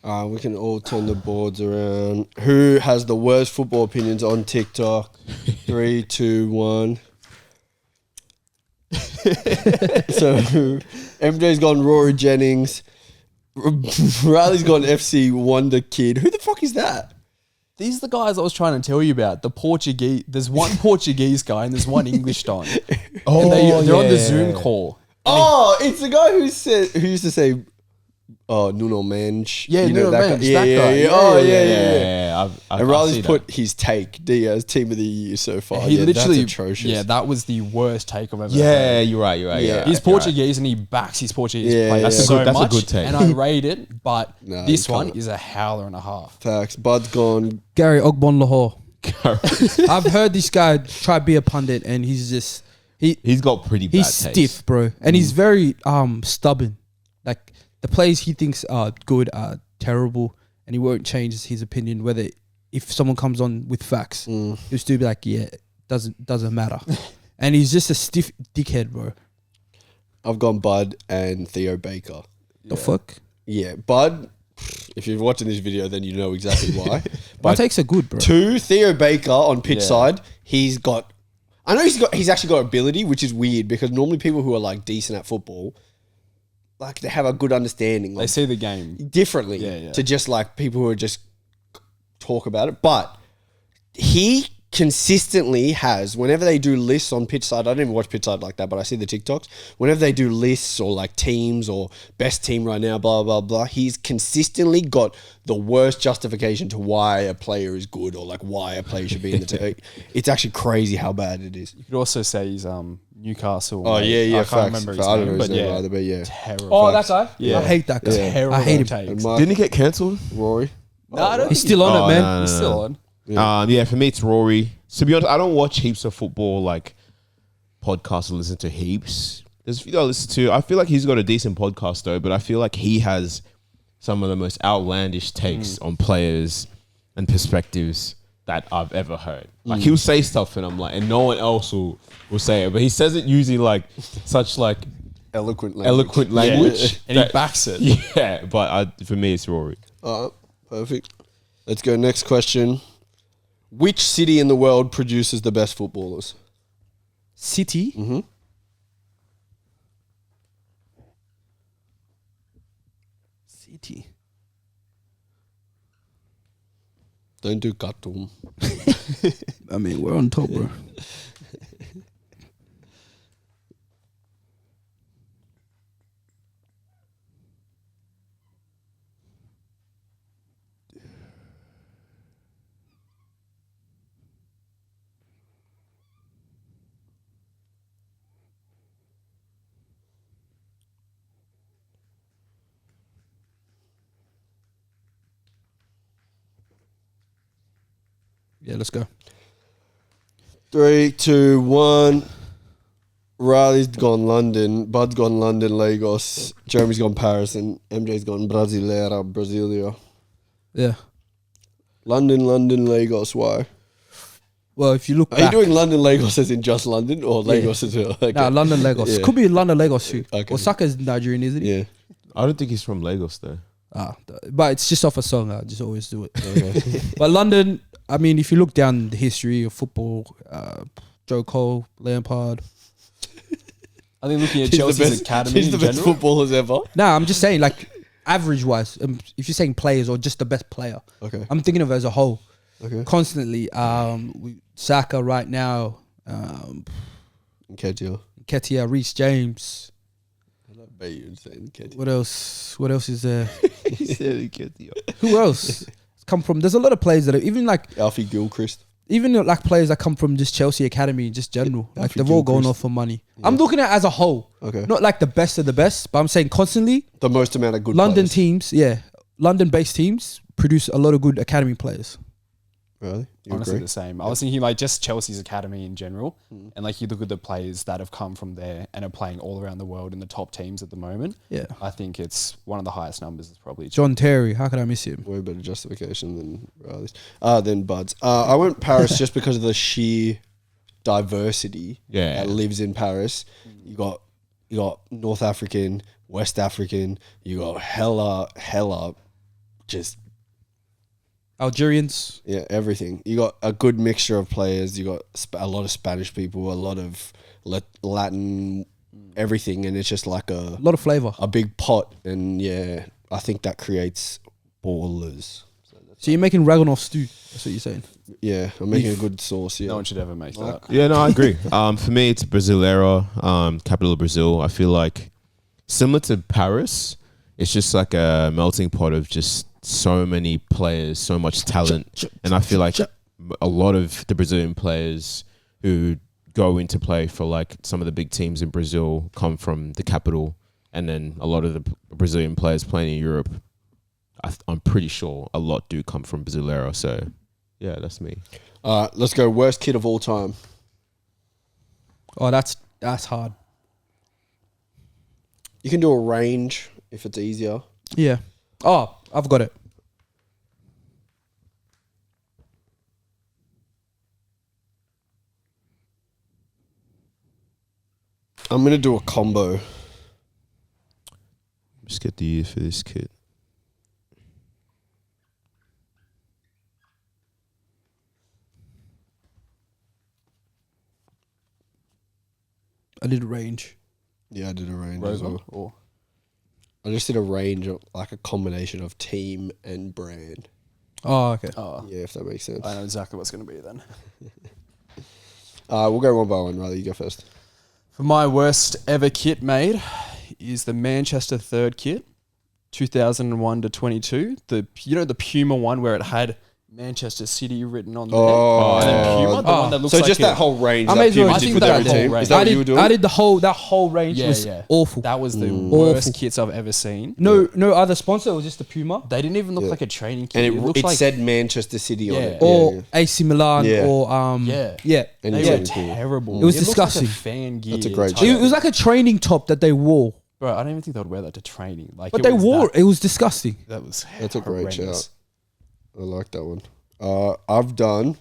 We can all turn the boards around. Who has the worst football opinions on TikTok? 3, 2, 1. So MJ's gone Rory Jennings. Riley's gone FC Wonder Kid. Who the fuck is that? These are the guys I was trying to tell you about. The Portuguese. There's one Portuguese guy and there's one English guy. And they're on the Zoom call. Oh, it's the guy who used to say, "Oh, Nuno Mensch." Yeah, You know Nuno that Mensch, guy? Yeah, that yeah, guy. yeah. Yeah, Oh, yeah, yeah. I've And Riley's seen put his take Diaz team of the year so far. He Yeah, literally, that's atrocious. yeah, that was the worst take I've ever Yeah, heard. you're right. Yeah. Yeah, He's you're right. Portuguese and he backs his Portuguese Yeah, players yeah. so That's a much. good take. And I rate it, but No, this you one can't. is a howler and a half. Facts. Bud's gone. Gary Ogbon Lahore. I've heard this guy try to be a pundit and he's just He's got pretty bad he's taste. stiff, bro, and he's very stubborn. Like the players he thinks are good are terrible, and he won't change his opinion whether if someone comes on with facts, he'll still be like, yeah, doesn't matter. And he's just a stiff dickhead, bro. I've gone Bud and Theo Baker. The fuck? Yeah, Bud. If you're watching this video, then you know exactly why. My takes are good, bro. 2, Theo Baker on pitch Yeah. side. He's got. I know he's actually got ability, which is weird because normally people who are like decent at football, like they have a good understanding. They Like, see the game. differently Yeah. to just like people who are just talk about it. But he consistently has, whenever they do lists on pitch side, I don't even watch pitch side like that, but I see the TikToks. Whenever they do lists or like teams or best team right now, blah, blah, blah, he's consistently got the worst justification to why a player is good or like why a player should be in the team. It's actually crazy how bad it is. You could also say he's Newcastle. Oh, mate. yeah, yeah, I can't facts. remember his I don't know name, his but name yeah, either, but yeah. terrible. Oh, that guy. Yeah. I hate that guy. Terrible I hate him. takes. And Mark, Didn't he get cancelled? Rory. No, I don't He's think still on Oh, it, man. no, no, he's no. still on. Yeah, for me it's Rory. To be honest, I don't watch heaps of football like podcasts and listen to heaps. There's a few I listen to. I feel like he's got a decent podcast though, but I feel like he has some of the most outlandish takes on players and perspectives that I've ever heard. Like he'll say stuff and I'm like, and no one else will say it, but he says it using like such like Eloquent language. eloquent language. And he that- backs it. Yeah, but for me it's Rory. Perfect. Let's go next question. Which city in the world produces the best footballers? City. Mm-hmm. City. Don't do Khartoum. I mean, we're on top, bro. Yeah, let's go. 3, 2, 1. Riley's gone London. Bud's gone London, Lagos. Jeremy's gone Paris. And MJ's gone Brasilia. Yeah. London, Lagos. Why? Well, if you look Are you back, doing London, Lagos as in just London or Lagos as well? Okay. nah, London, Lagos. Yeah. Could be London, Lagos too. Okay. Osaka's Nigerian, isn't he? Yeah. I don't think he's from Lagos though. But it's just off a song. I just always do it. But London, I mean, if you look down the history of football, Joe Cole, Lampard. I think looking at He's Chelsea's academy He's in the best general. footballers ever. Nah, I'm just saying, like, average-wise, if you're saying players or just the best player, Okay. I'm thinking of it as a whole. Okay. Constantly, Saka right now, Ketia. Ketia, Reece James. I bet you would say Ketia. What else? What else is there? He said Ketia. Who else? Come from? There's a lot of players that are even like Alfie Gilchrist. like players that come from just Chelsea academy, just general. Yeah, like Alfie they've all gone Gilchrist. off for money. Yeah. I'm looking at it as a whole, Okay. not like the best of the best, but I'm saying constantly The most amount of good London players. teams, London-based teams produce a lot of good academy players. Really? You Honestly, agree? the same. I was thinking like just Chelsea's academy in general, and like you look at the players that have come from there and are playing all around the world in the top teams at the moment. Yeah, I think it's one of the highest numbers. Is probably John Terry. How could I miss him? Way better justification than Riley's. Than Bud's. I went Paris just because of the sheer diversity Yeah. that lives in Paris. You got North African, West African. You got hella, just Algerians. everything. You got a good mixture of players. You got a lot of Spanish people, a lot of Latin, everything, and it's just like A lot of flavour. a big pot. And I think that creates ballers. So you're making Ragunov stew. That's what you're saying. Yeah, I'm making a good sauce. Yeah, no one should ever make that. Yeah, no, I agree. For me, it's Brasileiro, capital of Brazil. I feel like similar to Paris, it's just like a melting pot of just so many players, so much talent, and I feel like a lot of the Brazilian players who go into play for like some of the big teams in Brazil come from the capital, and then a lot of the Brazilian players playing in Europe, I'm pretty sure a lot do come from Brasileiro. So, yeah, that's me. let's go. Worst kid of all time. Oh, that's hard. You can do a range if it's easier. Yeah. Oh, I've got it. I'm gonna do a combo. Just get the year for this kid. I did range. Yeah, I did a range as Rover well. or I just did a range of like a combination of team and brand. Oh, okay. Yeah, if that makes sense. I know exactly what's going to be then. We'll go one by one. Riley, you go first. For my worst ever kit made is the Manchester third kit, 2001 to 22. The Puma one where it had Manchester City written on the Oh. and then Puma, the one that looks So like just that whole range. I that may as well Puma just did put for that every whole team. range. Is that I what you were did. doing? I did that whole range was awful. That was the Mm. worst Awful. kits I've ever seen. No other sponsor. It was just the Puma They didn't even look Yeah. like a training kit. And looked it like said Manchester City on Yeah. it. or AC Milan Yeah. or Yeah. And they it's were really cool. terrible. It was looked disgusting. Like a fan gear. That's a great type It shot. was like a training top that they wore, Bro, I don't even think they would wear that to training. Like, but it they was wore. that. It was disgusting. That was That's a great horrendous. shout. I like that one. I've done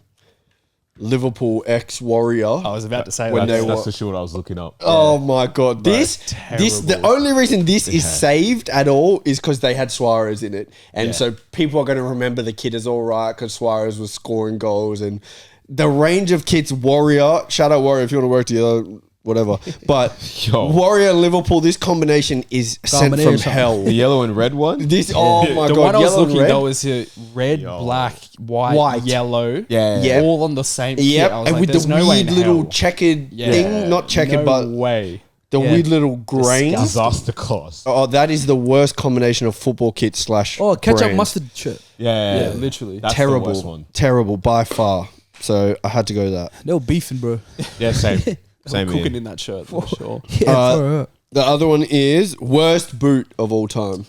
Liverpool X Warrior. I was about to say When that. they That's were- the short I was looking up. Oh my god! This the terrible. only reason this is saved at all is because they had Suarez in it, and Yeah. so people are going to remember the kid as all right because Suarez was scoring goals and the range of kids. Warrior, shout out Warrior if you want to work together, whatever. But Yo. Warrior Liverpool, this combination is sent from Combination. hell. The yellow and red one? This oh my the god! one I was yellow and looking red. at was red, black, white, yellow. Yeah. Yeah. All on the same kit. Yep, I was and like, with there's the no way in weird little hell. checkered Yeah. thing, not checkered, no but way. the Yeah. weird little grains. Disaster class. Oh, that is the worst combination of football kit slash. Oh, ketchup brand. mustard shirt. Yeah, literally. That's terrible, the worst one. terrible by far. So I had to go that. They were beefing, bro. Yeah, same. Same Cooking here. in that shirt for sure. Yeah, for her. The other one is worst boot of all time.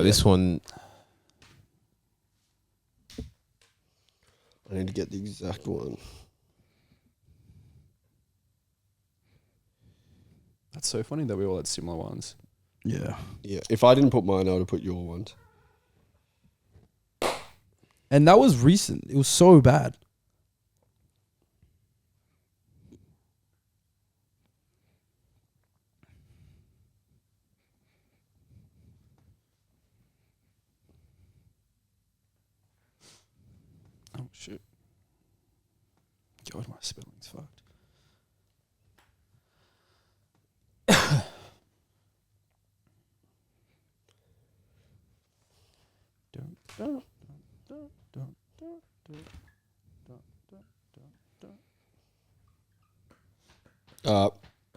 This one, I need to get the exact one. That's so funny that we all had similar ones. Yeah. Yeah, if I didn't put mine, I would have put your ones. And that was recent. It was so bad. Shit. God, my spelling's fucked.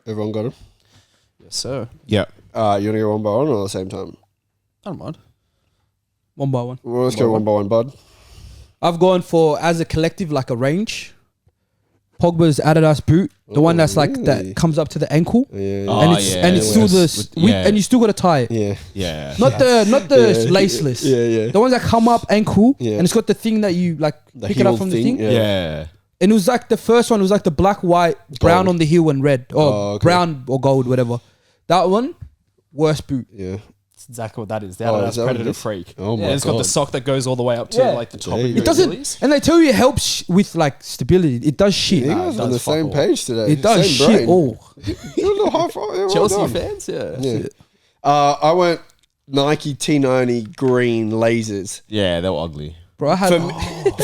Everyone got it? Yes, sir. Yeah. You want to go one by one or at the same time? I don't mind. One by one. Well, let's go one by one, bud. I've gone for, as a collective, like a range. Pogba's Adidas boot, the one that's like really? that comes up to the ankle, Yeah. Oh, and it's yeah, and it's yeah. still the With- yeah. and you still got to tie it. Yeah. Yeah. Not the Yeah. laceless. Yeah, yeah. The ones that come up ankle, Yeah. and it's got the thing that you like The pick it up heel from the thing. thing, Yeah. And it was like the first one was like the black, white, brown Gold. on the heel and red, or Oh, okay. brown or gold, whatever. That one, worst boot. Yeah. That's exactly what that is. The Oh, Adidas is that what it Predator is? Freak. Oh my yeah, it's got the God. sock that goes all the way up to Yeah. like the top There of you your go. It doesn't, Achilles. and they tell you it helps with like stability. It does shit. You Nah, guys it on the does fuck same all. page today. It does Same shit. brain. Oh, You a little high five. Yeah, well Chelsea done. fans, yeah. Yeah. I went Nike T90 green lasers. Yeah, they were ugly. bro, I had.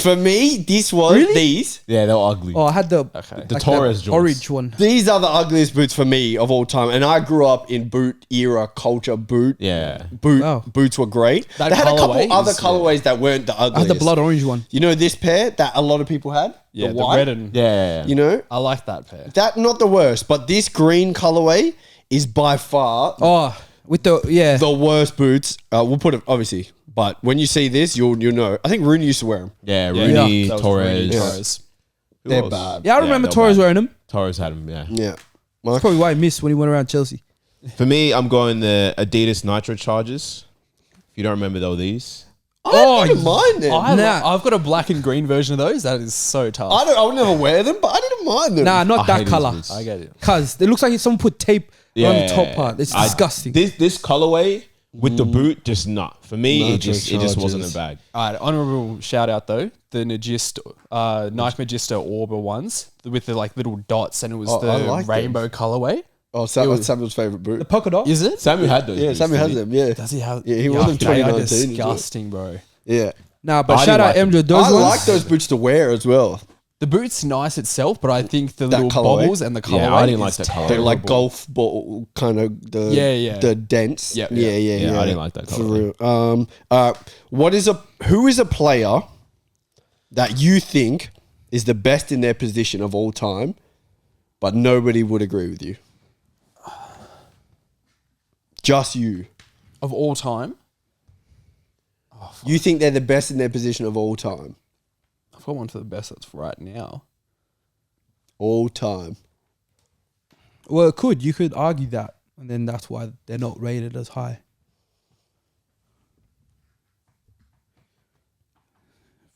For me, this was Really? these. Yeah, they were ugly. Oh, I had the Okay. The like Torres the joints. orange one. These are the ugliest boots for me of all time, and I grew up in boot era culture. Yeah. Wow. Boots were great. That They had a couple colourway other is- colorways that weren't the I ugliest. had the blood orange one. You know this pair that a lot of people had. Yeah, the white? red and Yeah. You know I like that pair. that not the worst, but this green colorway is by far Oh, with the the worst boots. We'll put it obviously, but when you see this, you'll know. I think Rooney used to wear them. Yeah, Yeah, Rooney, that was Torres. Rooney, Yeah. Torres. Who They're else? bad. yeah, I remember they were Torres bad. wearing them. Torres had them, yeah. Yeah. That's Mark? probably why he missed when he went around Chelsea. For me, I'm going the Adidas Nitro Chargers. If you don't remember, though, these. I didn't mind them. Nah. I've got a black and green version of those. That is so tough. I would never wear them, but I didn't mind them. Nah, not I hate that these color. boots. I get it. Cause it looks like someone put tape on the top part. It's disgusting. This colorway with the boot, just not. For me, it Nitro just wasn't a Chargers. bag. All right, honorable shout out though, the Nike Magista Orba ones with the like little dots, and it was Oh, I the like them. rainbow colorway. Oh, Samuel's favorite boot. the polka dot. Is it? Samuel had those. Yeah, boots, Samuel has didn't them. Yeah, Does he have? Yeah, he wore them They are 2019 as well. disgusting, bro. yeah. Nah, but I shout didn't out like them. Emre. Those I ones. like those boots to wear as well. The boot's nice itself, but I think the That little colourway? bobbles and the colorway. Yeah, I didn't like is that colourway. They're like terrible. golf ball kind of the Yeah. the dents. Yep, Yeah, yep. yeah, Yeah, I didn't like that For colourway. real. Who is a player that you think is the best in their position of all time, but nobody would agree with you? Just you. Of all time. You think they're the best in their position of all time. I've got one for the best that's right now. All time. Well, you could argue that, and then that's why they're not rated as high.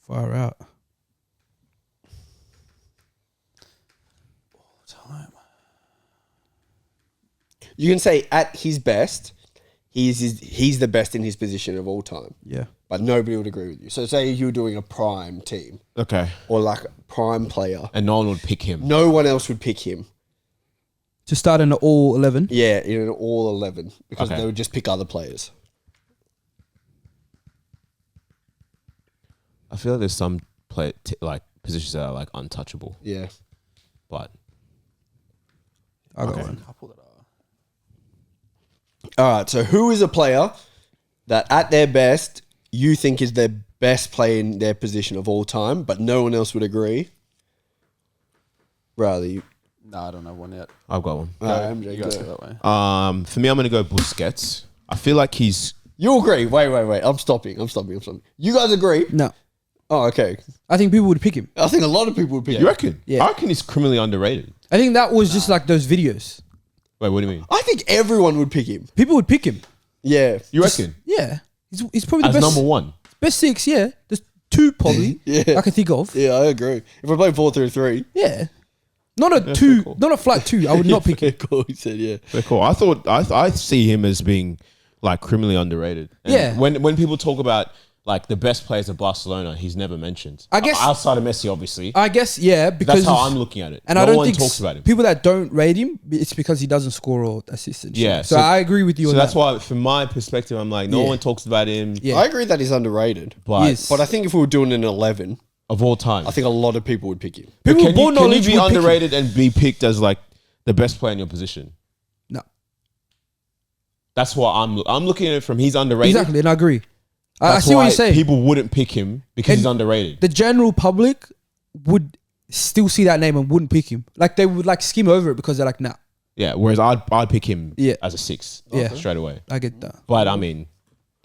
Far out. Time. You can say at his best, he's the best in his position of all time. Yeah. But nobody would agree with you. So say you were doing a prime team Okay. or like a prime player. And no one would pick him. No one else would pick him. To start in the all 11. Yeah, in an all 11 because Okay. they would just pick other players. I feel like there's some like positions that are like untouchable, Yeah. but I got Okay. one. Couple that are. All right. So who is a player that at their best you think is their best player in their position of all time, but no one else would agree? Rather, you. No, I don't have one yet. I've got one. MJ, You guys go. go that way. For me, I'm gonna go Busquets. I feel like he's You agree? Wait. I'm stopping. You guys agree? No. Oh, okay. I think people would pick him. I think a lot of people would pick. You reckon? Yeah. I reckon he's criminally underrated. I think that was just like those videos. Wait, what do you mean? I think everyone would pick him. People would pick him. Yeah. You reckon? Yeah. He's probably As the best. number one? Best six, yeah. There's two probably Yeah. I can think of. Yeah, I agree. If we're playing 4-3-3, Yeah. Not a two, not a flat two. I would not pick him. cool. He said, yeah. Very cool. I thought I see him as being like criminally underrated. And Yeah. When people talk about like the best players of Barcelona, he's never mentioned. I guess- outside of Messi, obviously. I guess, yeah, because That's how I'm looking at it. and no I don't one think talks about him. people that don't rate him, it's because he doesn't score or assist and shit. Yeah, So, so- I agree with you So on that's that. why, from my perspective, I'm like, no Yeah. one talks about him. Yeah. I agree that he's underrated. But Yes. But I think if we were doing an 11, of all time. I think a lot of people would pick him. But People can born you knowledge be would pick him. underrated and be picked as like the best player in your position? No. That's what I'm looking at it from. He's underrated. Exactly, and I agree. I That's see what why you're saying. people wouldn't pick him because And he's underrated. The general public would still see that name and wouldn't pick him. Like they would like skim over it because they're like, nah, Yeah. Whereas I'd pick him Yeah. as a 6. Yeah. Straight away. I get that. But I mean,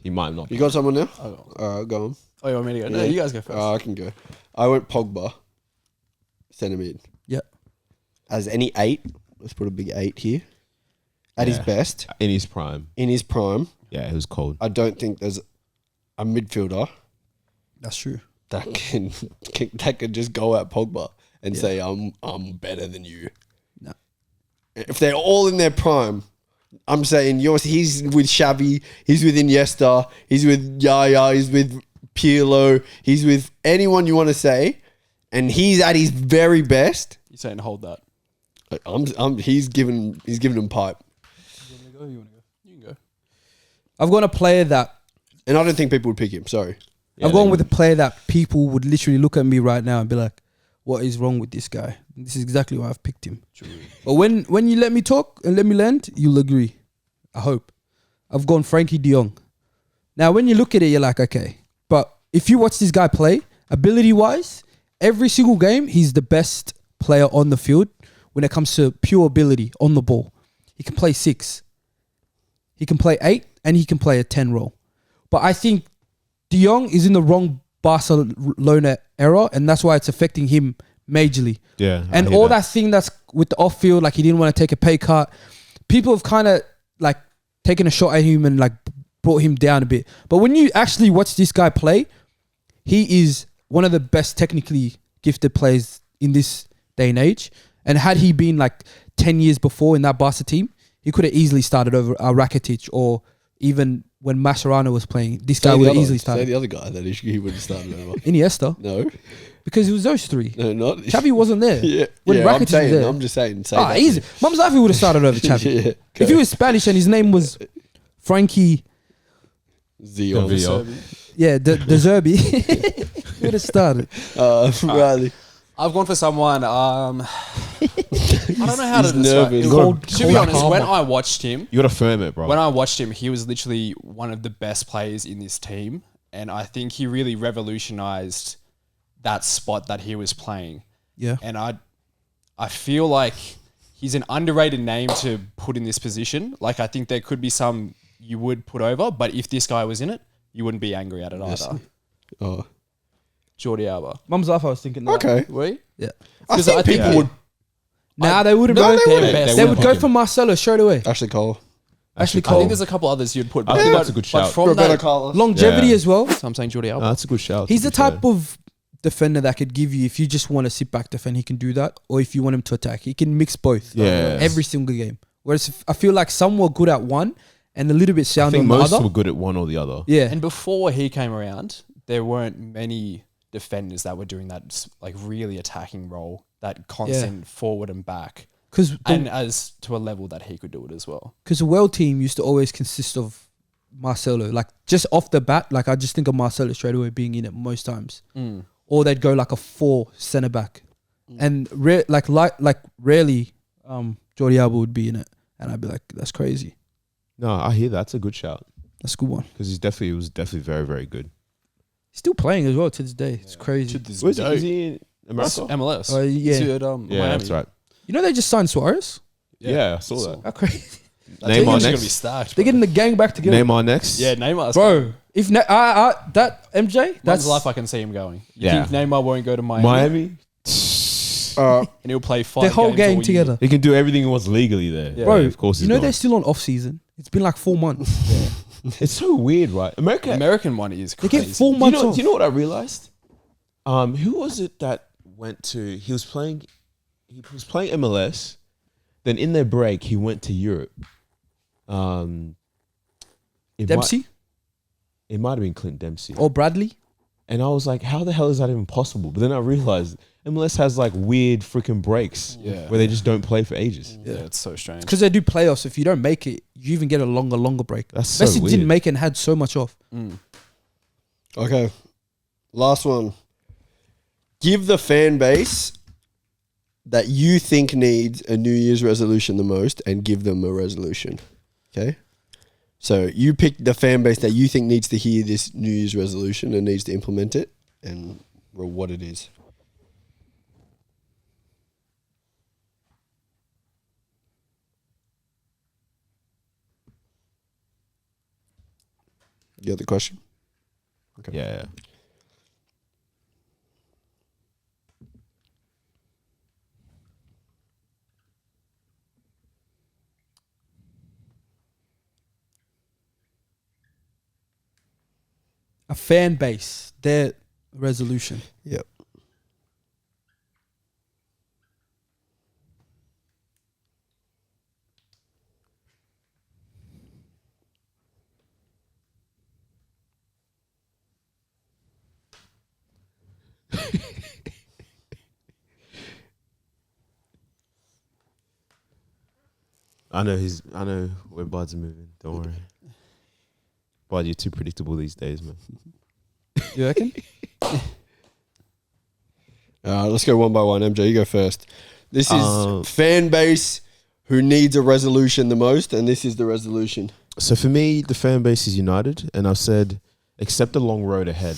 he might not. You got someone now? Oh, Go on. you want me to go? No, Yeah. you guys go first. I can go. I went Pogba, centre mid. Yeah. As any 8, let's put a big 8 here. At his Yeah. best, In his prime. in his prime, Yeah, it was cold. I don't think there's a midfielder That's true. that can just go at Pogba and say I'm better than you. No. If they're all in their prime, I'm saying he's with Xavi, he's with Iniesta, he's with Yaya, he's with Pirlo, he's with anyone you want to say, and he's at his very best. You're saying hold that. He's giving him pipe, You want to go? You want to go? You can go. I've gone a player that and I don't think people would pick him. Sorry, I've gone with a player that people would literally look at me right now and be like, "What is wrong with this guy?" This is exactly why I've picked him. But when you let me talk and let me land, you'll agree. I hope. I've gone Frankie de Jong. Now, when you look at it, you're like, okay. But if you watch this guy play, ability-wise, every single game, he's the best player on the field when it comes to pure ability on the ball. He can play 6. He can play 8, and he can play a 10 role. But I think de Jong is in the wrong Barcelona era, and that's why it's affecting him majorly. Yeah. And all that thing that's with the off field, like he didn't want to take a pay cut. People have kind of like taken a shot at him and like brought him down a bit. But when you actually watch this guy play, he is one of the best technically gifted players in this day and age. And had he been like 10 years before in that Barca team, he could have easily started over Rakitic, or even when Mascherano was playing, this guy would have easily Say started. the other guy that he would have started over. Iniesta, No, because it was those 3. no, not Xavi wasn't there. Yeah, When Rakitic was I'm there. I'm just saying. Say Ah, that. easy. Mum's life, he would have started over Xavi. Yeah, If he was Spanish and his name was Frankie, Zion. yeah, the Zerbi, he would have started. Riley. I've gone for someone. I don't know how to He's describe. nervous. To be honest, when I watched him, You got to firm it, bro. when I watched him, he was literally one of the best players in this team, and I think he really revolutionized that spot that he was playing. Yeah. And I feel like he's an underrated name to put in this position. Like, I think there could be some you would put over, but if this guy was in it, you wouldn't be angry at it either. Oh, Jordi Alba. Mum's life, I was thinking that. okay. Were you? Yeah. I 'Cause think I think people yeah. would. Nah, they wouldn't No, go. they wouldn't. Best. They would wouldn't go pick for Marcelo straight away. Ashley Cole. Ashley I Cole. think there's a couple others you'd put. I think that's a good But shout. from Roberto that, Carlos. Longevity Yeah. as well. so I'm saying Jordi Alba. No, that's a good shout. He's the to be fair. type of defender that could give you, if you just want to sit back defend, he can do that. Or if you want him to attack, he can mix both. Yeah. Every single game. Whereas I feel like some were good at one and a little bit I sound think on the most other. were good at one or the other. Yeah. And before he came around, there weren't many defenders that were doing that like really attacking role, that constant forward and back, Because and as to a level that he could do it as well. the world team used to always consist of Marcelo. Like just off the bat, like I just think of Marcelo straight away being in it most times. Or they'd go like a 4 centre back, and rarely Jordi Alba would be in it, and I'd be like, that's crazy. No, I hear that's a good shout That's a good one. because he was definitely very, very good. He's still playing as well to this day. It's crazy. Where's he? Is he in America? MLS. Oh, yeah. Is he at, Yeah, Miami? that's right. You know they just signed Suarez. Yeah, I saw that. How crazy! I think Neymar he's gonna next. be stacked. They're getting the gang back together. Neymar next. Yeah, Neymar. Bro. If that MJ, That's that's life I can see him going. You Yeah. think Neymar won't go to Miami? Miami. And he'll play 5 the whole games gang all year. together. He can do everything he wants legally there. Yeah. Bro, of course. you know they're still on off season. It's been like 4 months. It's so weird, right? America. American one is They crazy. get 4 Do months off. you know what I realized? Who was it that went to? He was playing MLS. Then in their break, he went to Europe. Dempsey It might have been Clint Dempsey. or Bradley. And I was like, how the hell is that even possible? But then I realized MLS has like weird freaking breaks Yeah. where they just don't play for ages. Yeah, it's so strange. Because they do playoffs. If you don't make it, you even get a longer break. That's so Messi weird. didn't make it and had so much off. Okay. Last one. give the fan base that you think needs a New Year's resolution the most and give them a resolution. Okay? So you pick the fan base that you think needs to hear this New Year's resolution and needs to implement it and what it is. You got the question? Okay. Yeah. A fan base, their resolution. Yep. I know where Bud's moving. Don't worry. Bud, you're too predictable these days, man. You reckon? Let's go one by one. MJ, you go first. This is fan base who needs a resolution the most, and this is the resolution. So for me, the fan base is united, and I've said, accept the long road ahead.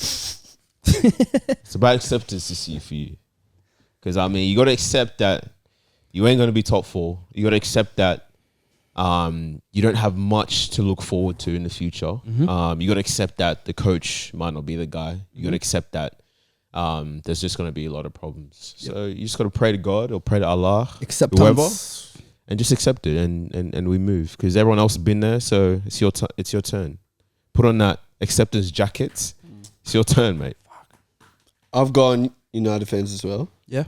It's about acceptance this year for you. Because, I mean, you got to accept that you ain't going to be top 4. You got to accept that you don't have much to look forward to in the future. Mm-hmm. You got to accept that the coach might not be the guy. You got to accept that there's just going to be a lot of problems. So you just got to pray to God or pray to Allah, whoever, and just accept it and we move. Because everyone else has been there, so it's your turn. Put on that acceptance jacket. It's your turn, mate. I've gone United fans as well. Yeah.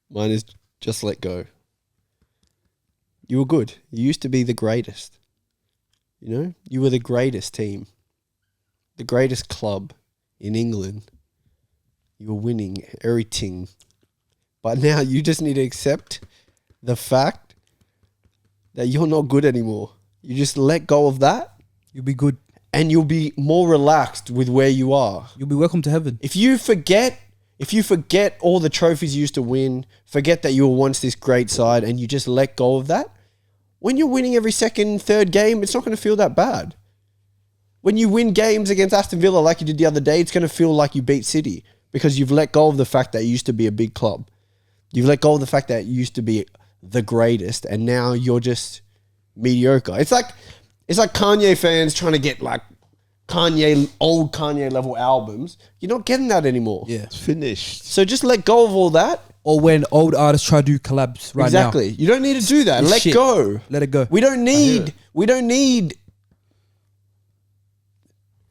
Mine is just let go. You were good. You used to be the greatest. You know? You were the greatest team. The greatest club in England. You were winning everything. But now you just need to accept the fact that you're not good anymore. You just let go of that. You'll be good. And you'll be more relaxed with where you are. You'll be welcome to heaven. If you forget all the trophies you used to win, forget that you were once this great side, and you just let go of that, when you're winning every second, third game, it's not going to feel that bad. When you win games against Aston Villa like you did the other day, it's going to feel like you beat City because you've let go of the fact that it used to be a big club. You've let go of the fact that it used to be the greatest, and now you're just mediocre. It's like Kanye fans trying to get like old Kanye level albums. You're not getting that anymore. Yeah. It's finished. So just let go of all that. Or when old artists try to do collabs right now. Exactly. You don't need to do that. It's Let shit. go. Let it go. We don't need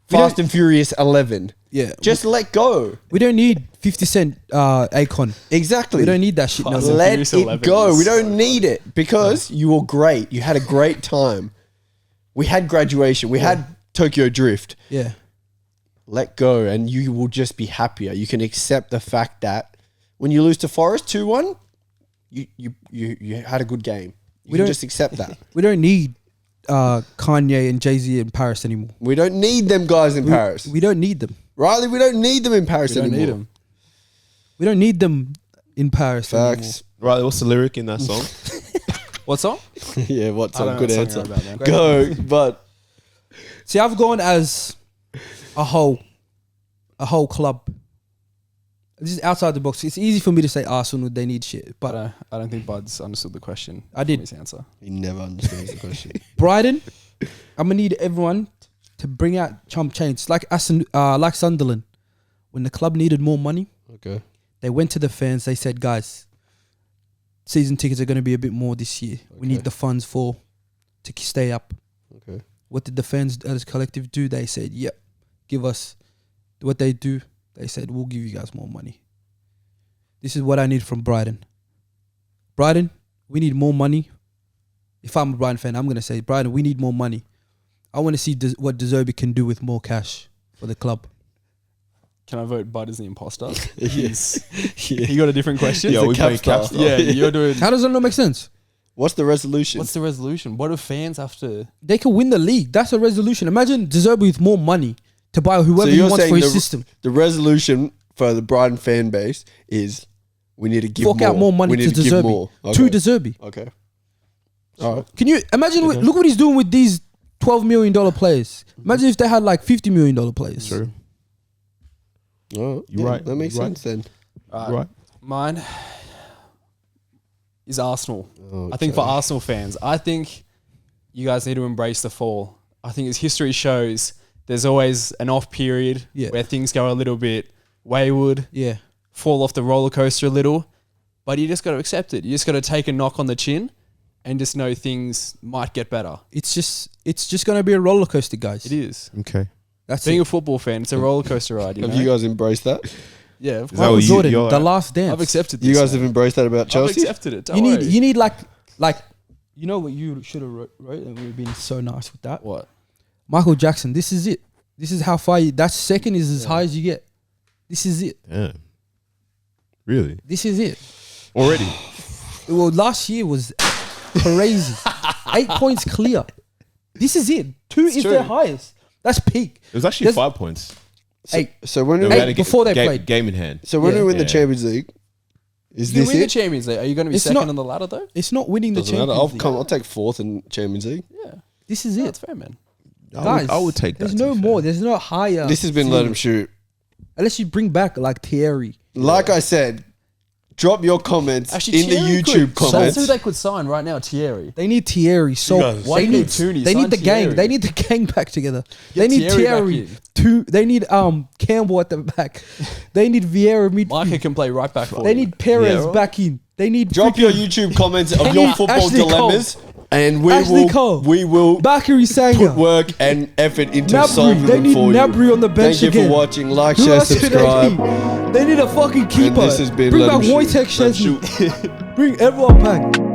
Fast and Furious 11. Yeah. Just let go. We don't need 50 Cent Akon. Exactly. We don't need that shit. No Fast more. and Let Furious it 11 go. is We don't need it because you were great. You had a great time. We had graduation. We had Tokyo Drift. Yeah. Let go and you will just be happier. You can accept the fact that when you lose to Forest 2-1, you had a good game. You can just accept that. We don't need Kanye and Jay-Z in Paris anymore. We don't need them guys in Paris. We don't need them. Riley, we don't need them in Paris anymore. need them. We don't need them in Paris Facts. Right, what's the lyric in that song? What song? Yeah, what's I a don't good know what answer? song you're about, man. Go, but See, I've gone as a whole club. This is outside the box. It's easy for me to say Arsenal, they need shit. But I don't think Bud's understood the question. I did. His answer. he never understands the question. Brighton, I'm going to need everyone to bring out chump change. Like Sunderland. When the club needed more money, Okay. they went to the fans. They said, guys, season tickets are going to be a bit more this year. We need the funds to stay up. Okay. What did the fans as a collective do? They said, yep, give us what they do. They said, we'll give you guys more money. This is what I need from Brighton. Brighton, we need more money. If I'm a Brighton fan, I'm going to say, Brighton, we need more money. I want to see what De Zerbi can do with more cash for the club. Can I vote Bud as the imposter? Yes. You got a different question? Yeah, we playing Capstar. Capstar. Yeah, you're doing. How does that not make sense? What's the resolution? What's the resolution? What do fans have to? They can win the league. That's a resolution. Imagine De Zerbi with more money to buy whoever he you're wants saying for his system. The resolution for the Brighton fan base is we need to give Fork more. out more money we to need to give deserve more. To deserve it. Okay. All right. Can you imagine? Look what he's doing with these $12 million players. Imagine if they had like $50 million players. True. Oh, You're right. That makes You're sense then. Right. Mine is Arsenal. Okay. I think for Arsenal fans, I think you guys need to embrace the fall. I think as history shows, there's always an off period where things go a little bit wayward, Yeah. fall off the roller coaster a little, but you just got to accept it. You just got to take a knock on the chin and just know things might get better. It's just gonna be a roller coaster, guys. It is. Okay. That's Being it. a football fan, it's a roller coaster ride. Have you guys embraced that? Yeah, of Is that course. what you- Jordan, you're the at? last dance. I've accepted this. You guys man. have embraced that about I've Chelsea? accepted it. Don't You worry. need like you know what you should have wrote, and we've been so nice with that. What? Michael Jackson. This is it. This is how far you. That second is as high as you get. This is it. Yeah. Really? This is it. Already? Well, last year was crazy. 8 points clear. This is it. 2 is true. their highest. That's peak. It was actually There's- 5 points. Eight. So when We we, had a before they game, played. Game in hand. so when Yeah. we win the Yeah. Champions League, is You this win the it? Champions League. Are you going to be It's second not- on the ladder though? It's not winning the Doesn't matter. Champions League. I'll take fourth in Champions League. Yeah, This is that's it, fair, man. guys. I would take that. There's to no be more. fair. There's no higher. This has been let him shoot. Unless you bring back like Thierry. Like I said, drop your comments Actually, in the Thierry YouTube could. That's comments. who they could sign right now, Thierry. They need Thierry. So guys- Why they do you need need Tooney? They Sign need the gang. Thierry. They need the gang back together. Get They need Thierry back Thierry. in. They need Campbell at the back. They need Vieira Micah midfield. can play right back for They you. need Perez Vieira. back in. They need Drop your freaking YouTube comments of They your need football Ashley Cole. dilemmas, and we Ashley Cole. will Bakary put Sanga. work and effort into Nabry. solving They them need for Nabry you. on the bench Thank you again. for watching. Like, Who share, else do they subscribe. need? They need a fucking keeper. this has been Bring Let back 'Em Shoot. Wojtek Szczesny. Bring everyone back.